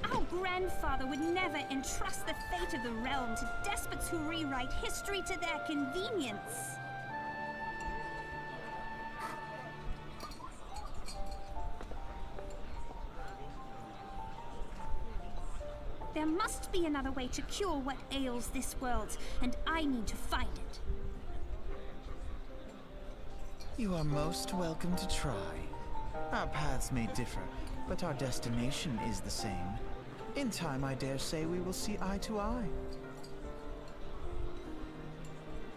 Our grandfather would never entrust the fate of the realm to despots who rewrite history to their convenience. There must be another way to cure what ails this world, and I need to find it. You are most welcome to try. Our paths may differ, but our destination is the same. In time, I dare say we will see eye to eye.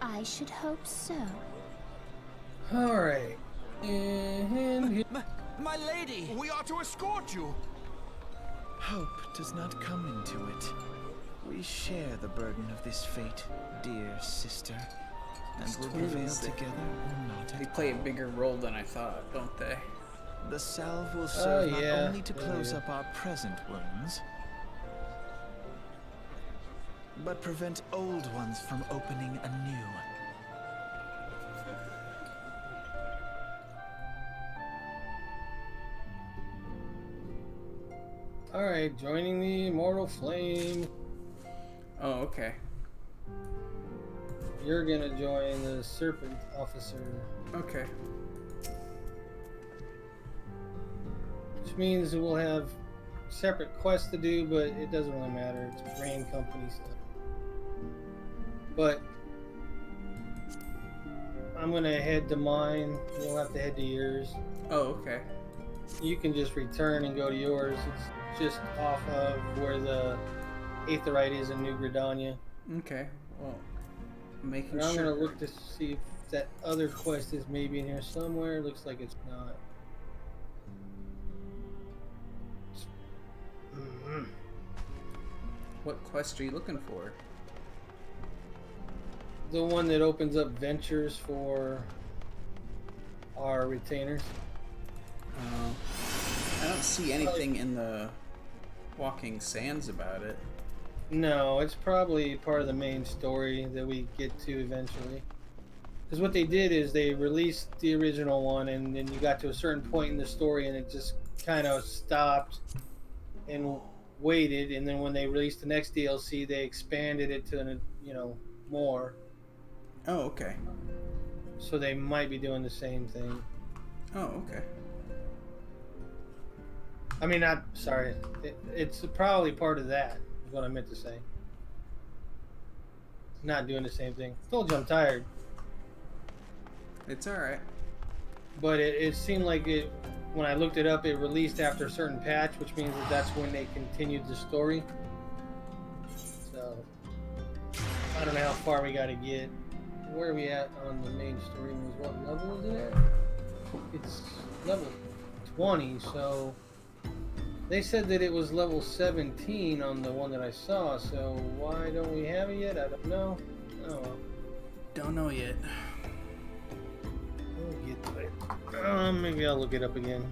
I should hope so. Alright. And My lady! We are to escort you. Hope does not come into it. We share the burden of this fate, dear sister, and will prevail together or not. They play a bigger role than I thought, don't they? The salve will serve not yeah. only to close up our present wounds, but prevent old ones from opening anew. alright, joining the Immortal Flame. Oh, okay. You're gonna join the Serpent Officer. Okay. Which means we'll have separate quests to do, but it doesn't really matter. It's Grand Company stuff. But I'm gonna head to mine. You'll have to head to yours. Oh, okay. You can just return and go to yours. It's just off of where the Aetherite is in New Gridania. Okay. Well, making And I'm sure. gonna look to see if that other quest is maybe in here somewhere. Looks like it's not. What quest are you looking for? The one that opens up ventures for our retainers. I don't see anything in the Walking Sands about it. No, it's probably part of the main story that we get to eventually. Because what they did is they released the original one, and then you got to a certain point in the story, and it just kind of stopped and waited. And then when they released the next DLC, they expanded it to, more. Oh, okay. So they might be doing the same thing. Oh, okay. I mean, sorry. It's probably part of that, is what I meant to say. Not doing the same thing. Told you I'm tired. It's alright. But it seemed like it, when I looked it up, it released after a certain patch, which means that that's when they continued the story. So, I don't know how far we gotta get. Where are we at on the main story? What level is it at? It's level 20, so they said that it was level 17 on the one that I saw, so why don't we have it yet? I don't know. Oh well. Don't know yet. Maybe I'll look it up again.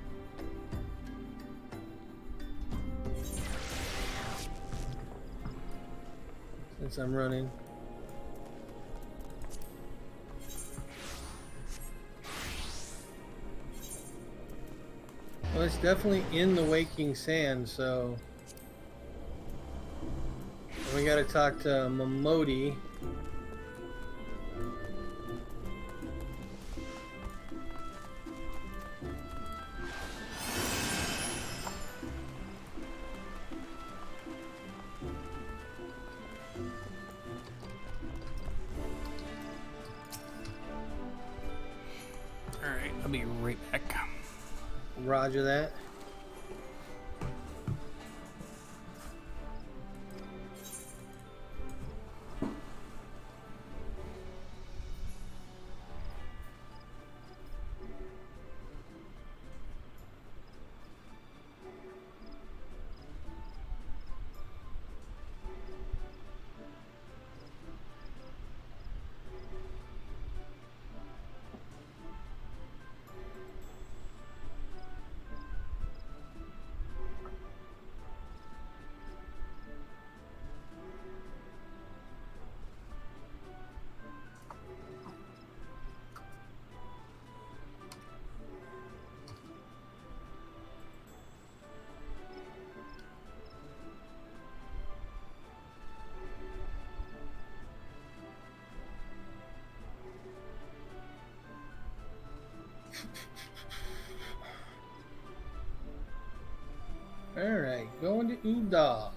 Since I'm running. Well, it's definitely in the Waking Sand, so we gotta talk to Momodi. Alright, I'll be right back. Roger that. Alright, going to Uda.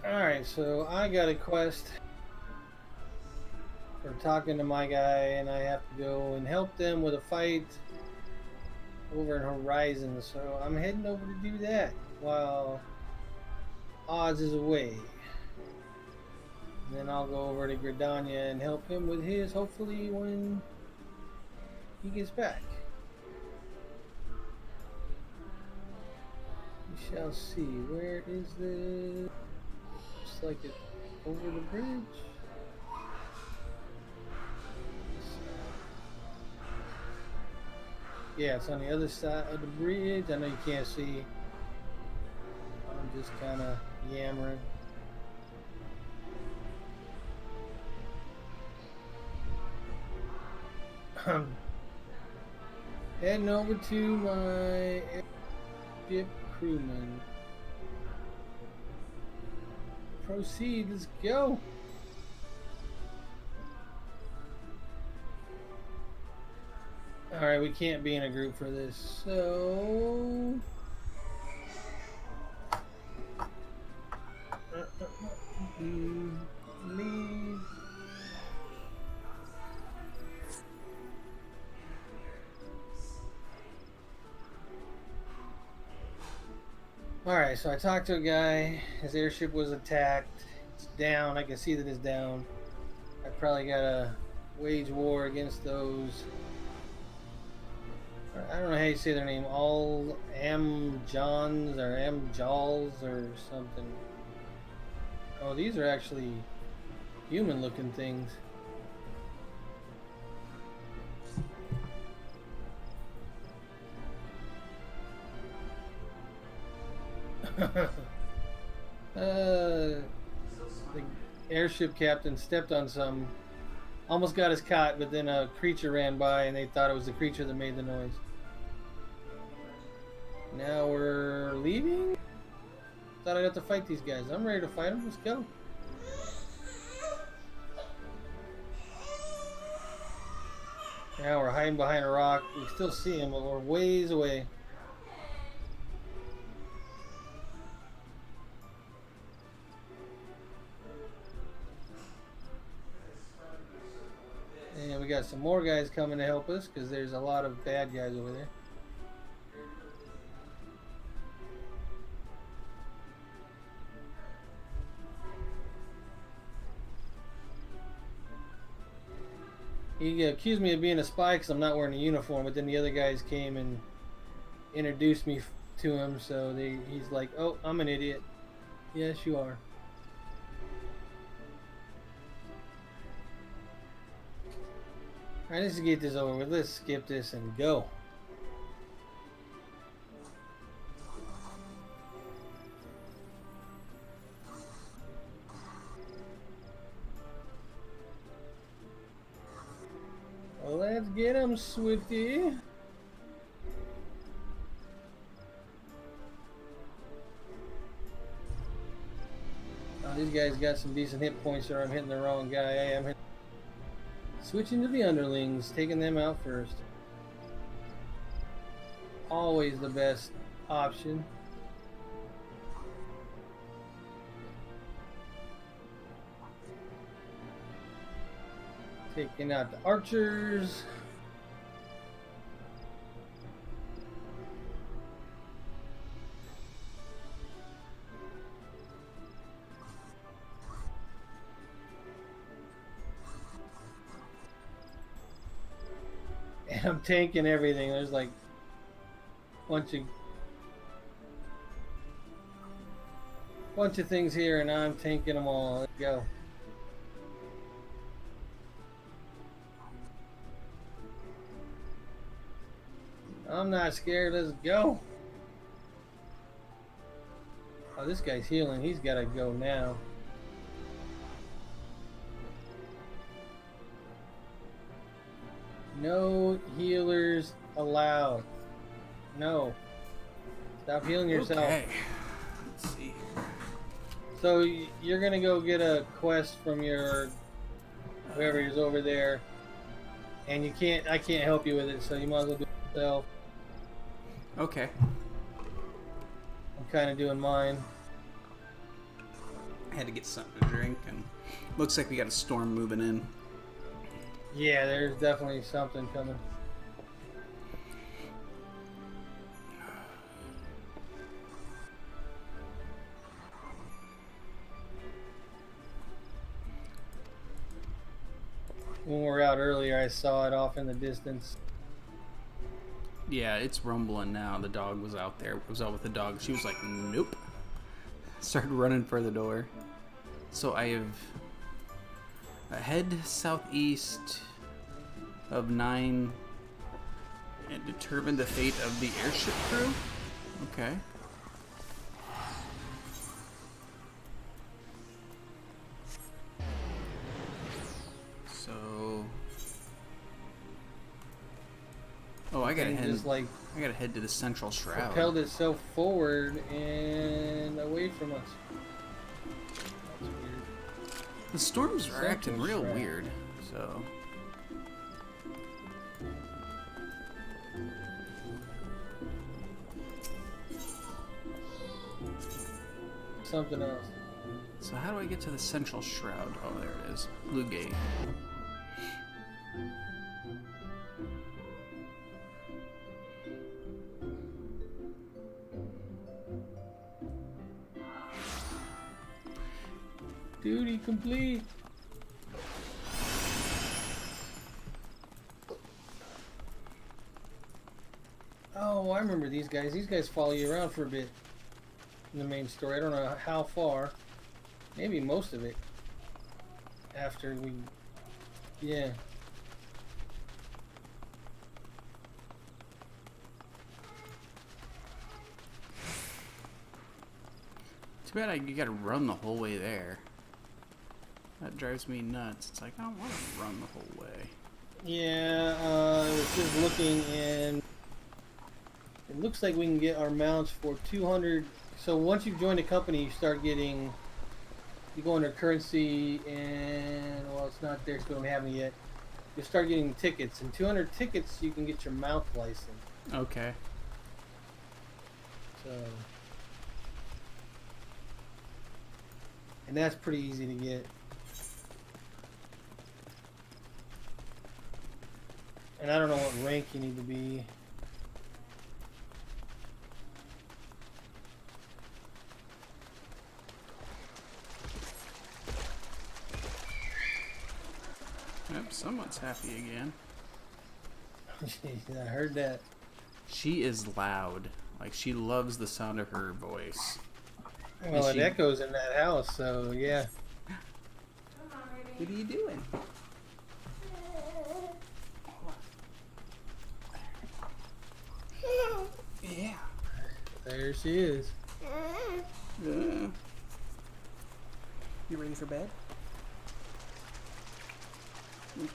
Alright, so I got a quest for talking to my guy, and I have to go and help them with a fight over in Horizon, so I'm heading over to do that while Oz is away. And then I'll go over to Gridania and help him with his, hopefully when he gets back. We shall see. Where is this? Looks like it's over the bridge. Yeah, it's on the other side of the bridge. I know you can't see. I'm just kind of yammering. Heading over to my airship crewman. Proceed, let's go. Alright, we can't be in a group for this, so... Leave. Alright, so I talked to a guy. His airship was attacked. It's down. I can see that it's down. I probably gotta wage war against those. I don't know how you say their name. All Am-Johns or Am-Jals or something. Oh, these are actually human looking things. The airship captain stepped on some, almost got us caught, but then a creature ran by and they thought it was the creature that made the noise. Now we're leaving? Thought I'd have to fight these guys. I'm ready to fight them. Let's go. Now we're hiding behind a rock. We still see him, but we're ways away. And we got some more guys coming to help us because there's a lot of bad guys over there. He accused me of being a spy because I'm not wearing a uniform, but then the other guys came and introduced me to him, so he's like, oh, I'm an idiot. Yes, you are. Alright, let's get this over with. Let's skip this and go. Let's get him, Swifty. Oh, these guys got some decent hit points, or I'm hitting the wrong guy. I am hitting. Switching to the underlings, taking them out first. Always the best option. Taking out the archers. And I'm tanking everything. There's like a bunch of things here, and I'm tanking them all. Let's go. I'm not scared. Let's go. Oh, this guy's healing. He's got to go now. No healers allowed. No. Stop healing yourself. Okay. Let's see. So you're going to go get a quest from your whoever is over there. And I can't help you with it, so you might as well do it yourself. Okay. I'm kind of doing mine. I had to get something to drink, and looks like we got a storm moving in. Yeah, there's definitely something coming. When we were out earlier, I saw it off in the distance. Yeah, it's rumbling now. The dog was out there. I was out with the dog. She was like, nope. Started running for the door. So I have a head southeast of 9 And determine the fate of the airship crew? Okay. So... Oh, I gotta head. Just like I gotta head to the central shroud. propelled itself forward and away from us. That's weird. The storms are acting real shroud. weird, so... Something else. So how do I get to the central shroud? Oh, there it is. Blue gate. Duty complete. Oh, I remember these guys. These guys follow you around for a bit in the main story. I don't know how far. Maybe most of it. After we... Yeah. Too bad you gotta run the whole way there. That drives me nuts. It's like, I don't want to run the whole way. Yeah, I was just looking and it looks like we can get our mounts for 200. So once you've joined a company, you start getting, you go under currency and, well, it's not there, so we don't have it yet. You start getting tickets, and 200 tickets you can get your mount license. Okay. So, and that's pretty easy to get. And I don't know what rank you need to be. Yep, someone's happy again. I heard that. She is loud. Like, she loves the sound of her voice. Well, it echoes in that house, so yeah. What are you doing? Yeah. There she is. You ready for bed? Okay.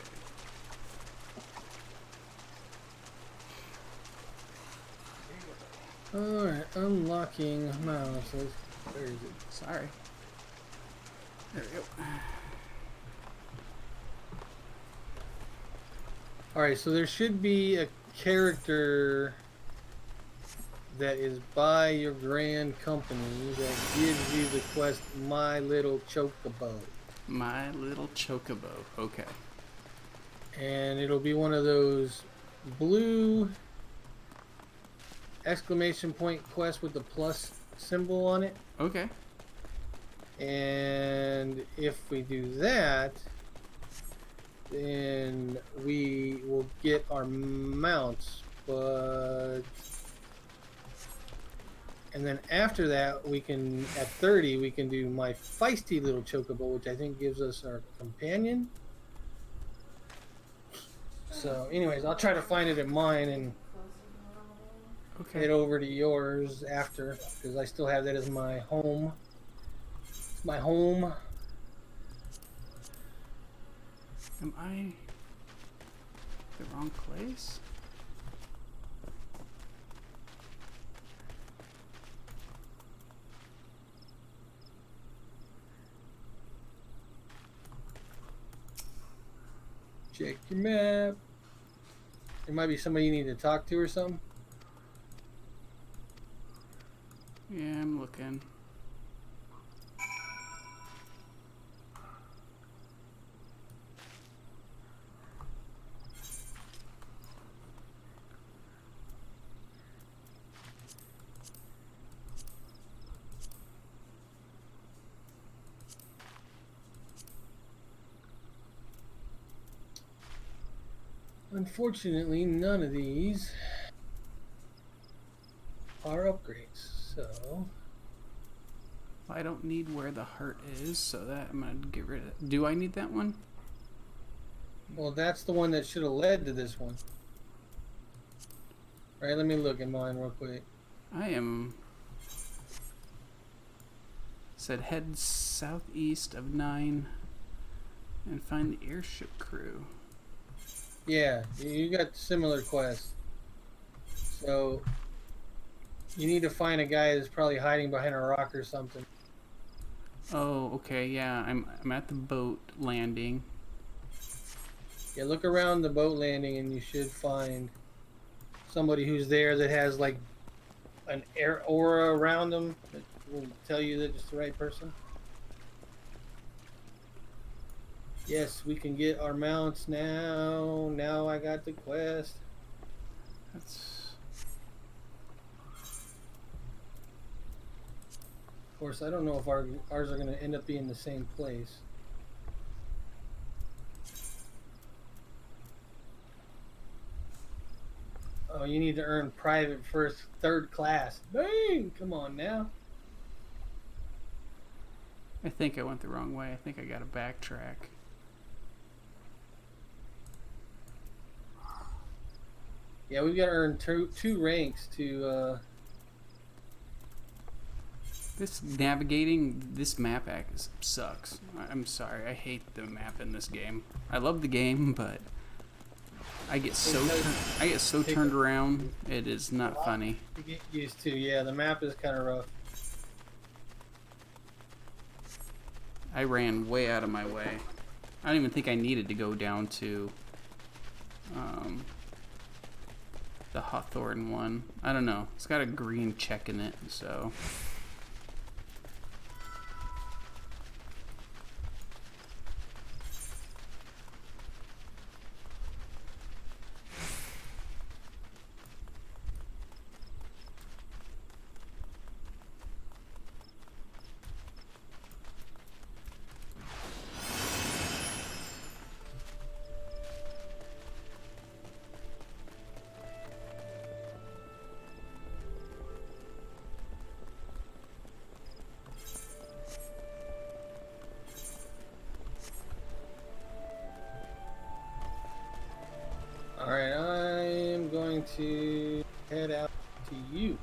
Alright, unlocking mouse. Where is it? Sorry. There we go. Alright, so there should be a character that is by your grand company that gives you the quest My Little Chocobo. My Little Chocobo. Okay. And it'll be one of those blue exclamation point quests with the plus symbol on it. Okay. And if we do that, then we will get our mounts, but and then after that we can, at 30, we can do My Feisty Little Chocobo, which I think gives us our companion. So anyways, I'll try to find it in mine and head over to yours after, because I still have that as my home. It's my home. Am I the wrong place? Check your map. There might be somebody you need to talk to or something. Yeah, I'm looking. Unfortunately, none of these are upgrades, so I don't need where the heart is, so that I'm gonna get rid of it. Do I need that one? well, that's the one that should have led to this one. All right, let me look at mine real quick. I am. Said head southeast of 9 and find the airship crew. Yeah, you got similar quests. So you need to find a guy that's probably hiding behind a rock or something. Oh, okay, yeah. I'm at the boat landing. Yeah, look around the boat landing and you should find somebody who's there that has like an air aura around them that will tell you that it's the right person. Yes, we can get our mounts now. Now I got the quest. That's... Of course, I don't know if ours are going to end up being the same place. Oh, you need to earn private first, third class. Bang! Come on now. I think I went the wrong way. I think I got to backtrack. Yeah, we've got to earn two ranks to... This navigating, this map sucks. I'm sorry, I hate the map in this game. I love the game, but I get so turned around. It is not funny. To get used to, yeah. The map is kind of rough. I ran way out of my way. I don't even think I needed to go down to the Hawthorne one. I don't know. It's got a green check in it, so. Alright, I am going to head out to you.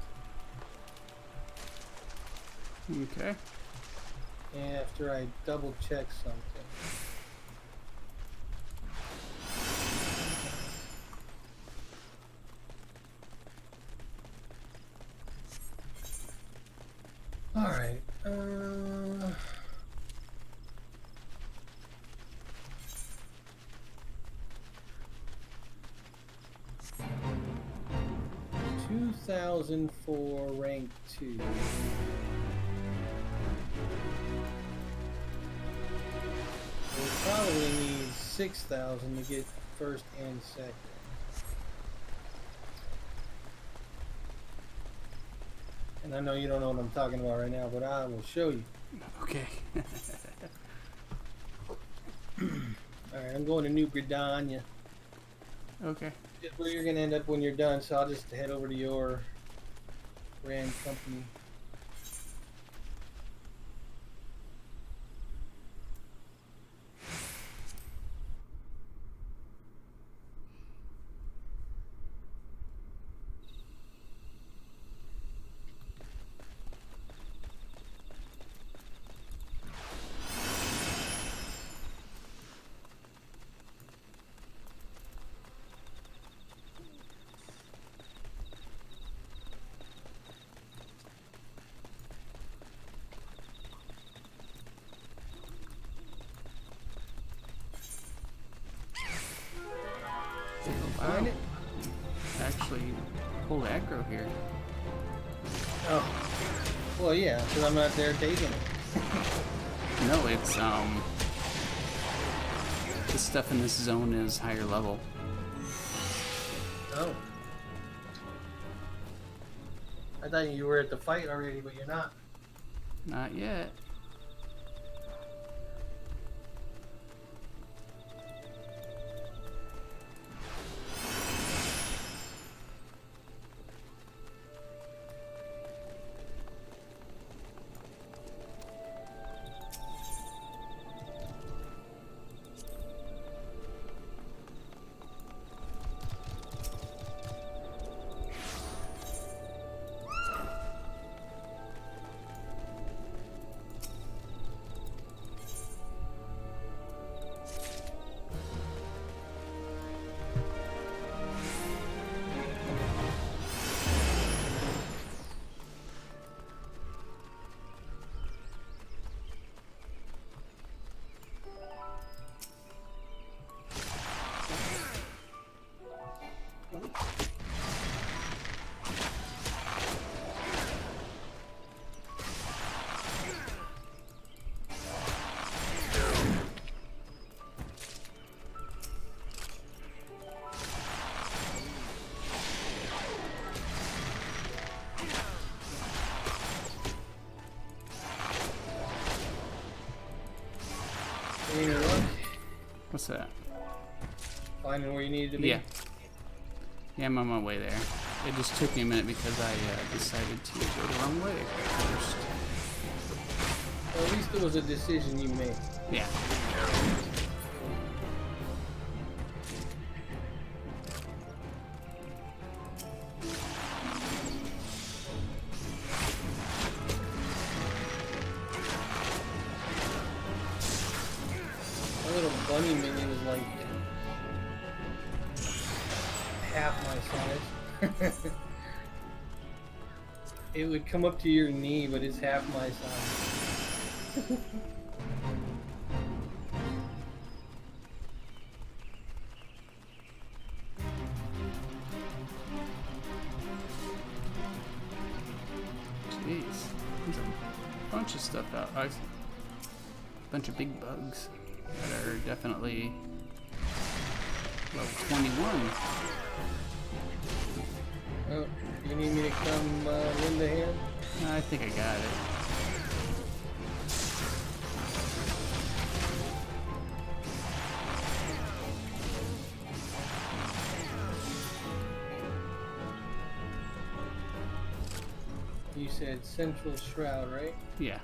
Okay. After I double check something. Alright, 2004 rank 2. We probably need 6,000 to get first and second. And I know you don't know what I'm talking about right now, but I will show you. Okay. Alright, I'm going to New Gridania. Okay. Just where you're going to end up when you're done, so I'll just head over to your brand company. Find it? Actually, pulled aggro here. Oh. Well, yeah, because I'm not there taking it. No, it's, the stuff in this zone is higher level. Oh. I thought you were at the fight already, but you're not. Not yet. What's that? Finding where you needed to be? Yeah. Yeah, I'm on my way there. It just took me a minute because I decided to go the wrong way first. Well, at least it was a decision you made. Yeah. My little bunny minion is like half my size. It would come up to your knee, but it's half my size. Jeez. There's a bunch of stuff out. A bunch of big bugs that are definitely level 21. Oh, you need me to come lend a hand? I think I got it. You said Central Shroud, right? Yeah.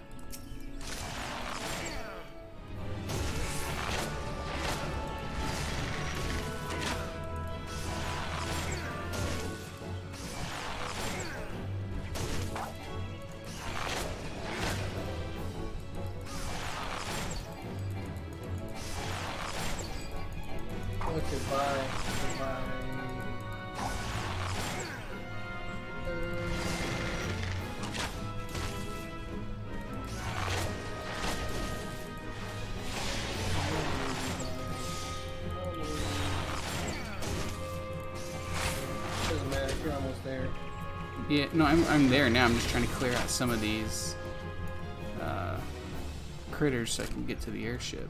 What's it buy? Doesn't matter, you're almost there. Yeah, no, I'm there now. I'm just trying to clear out some of these critters so I can get to the airship.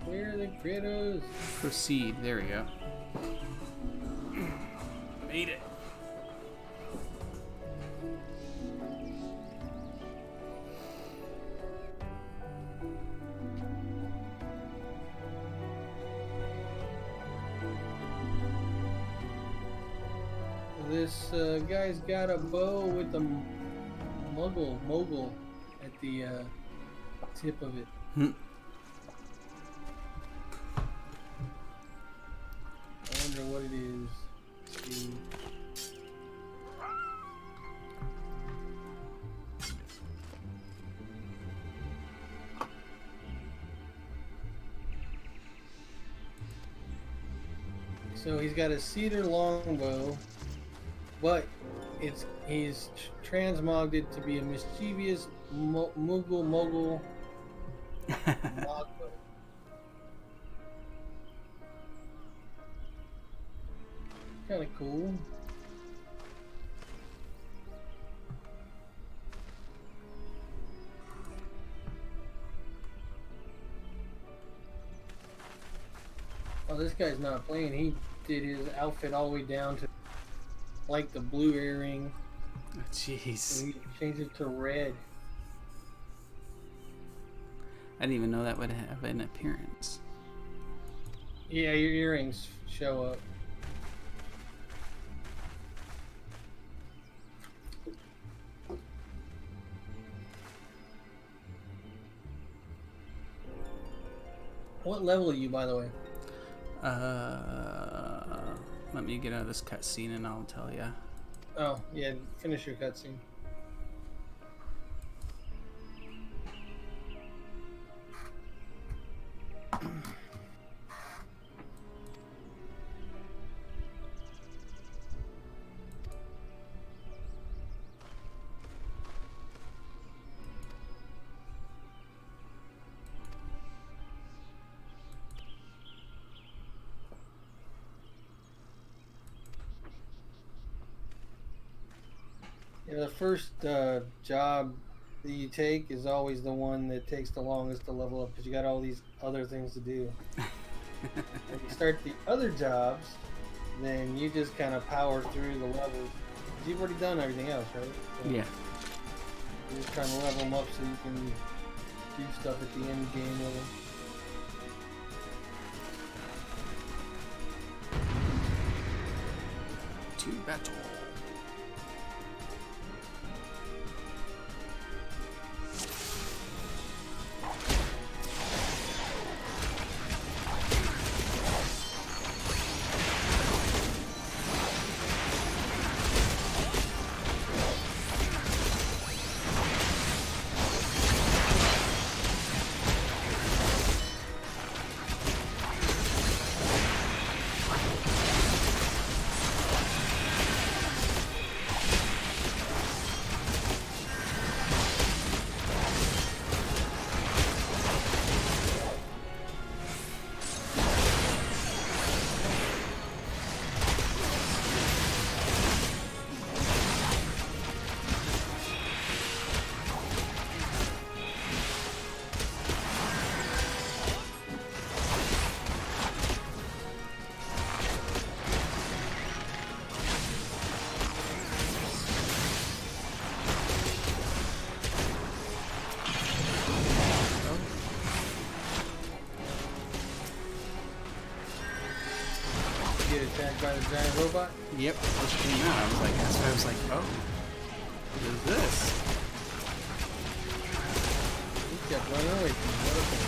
Where are the critters? Proceed. There we go. Made it. This guy's got a bow with a mogul at the tip of it. Hmm. I wonder what it is. Let's see. So he's got a cedar longbow, but he's transmogged it to be a mischievous mogul longbow. Kind of cool. Oh, this guy's not playing. He did his outfit all the way down to like the blue earring. Oh, jeez. So he changed it to red. I didn't even know that would have an appearance. Yeah, your earrings show up. What level are you, by the way? Let me get out of this cutscene and I'll tell ya. Oh, yeah, finish your cutscene. Yeah, the first job that you take is always the one that takes the longest to level up because you got all these other things to do. If you start the other jobs, then you just kind of power through the levels. You've already done everything else, right? So Yeah. you're just trying to level them up so you can do stuff at the end game with them. To battle. Get attacked by the giant robot? Yep, just came out. I was like, that's why I was like, oh, what is this? He kept running away from me. What a thing.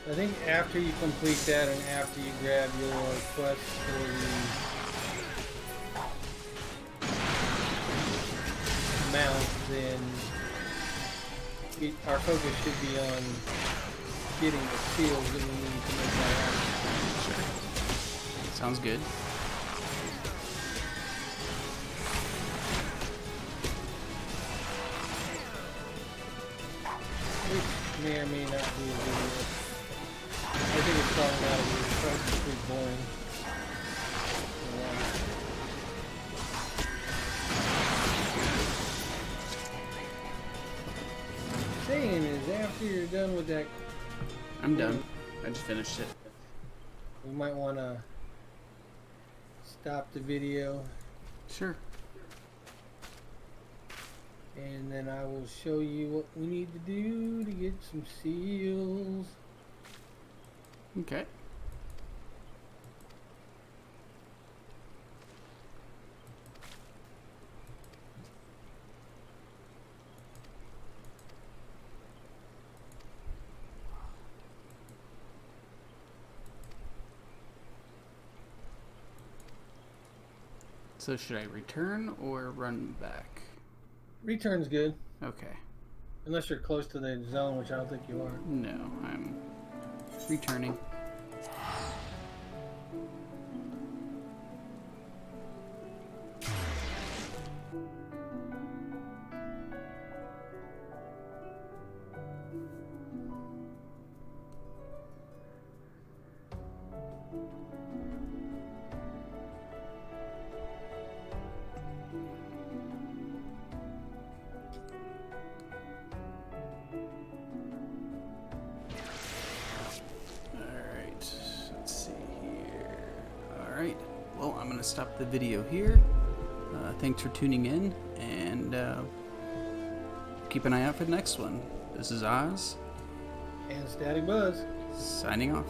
I think after you complete that and after you grab your quest for the mount, then our focus should be on getting the seals that we need to make that happen. Sure. Sounds good. Which may or may not be a video. I think it's probably not a video. It's probably pretty boring. Saying is, after you're done with that, I'm done. I just finished it. we might want to stop the video, Sure. and then I will show you what we need to do to get some seals. Okay. So should I return or run back? Return's good, Okay. unless you're close to the zone, which I don't think you are. No, I'm returning. Alright, well, I'm going to stop the video here. Thanks for tuning in, and keep an eye out for the next one. This is Oz. And Static Buzz. Signing off.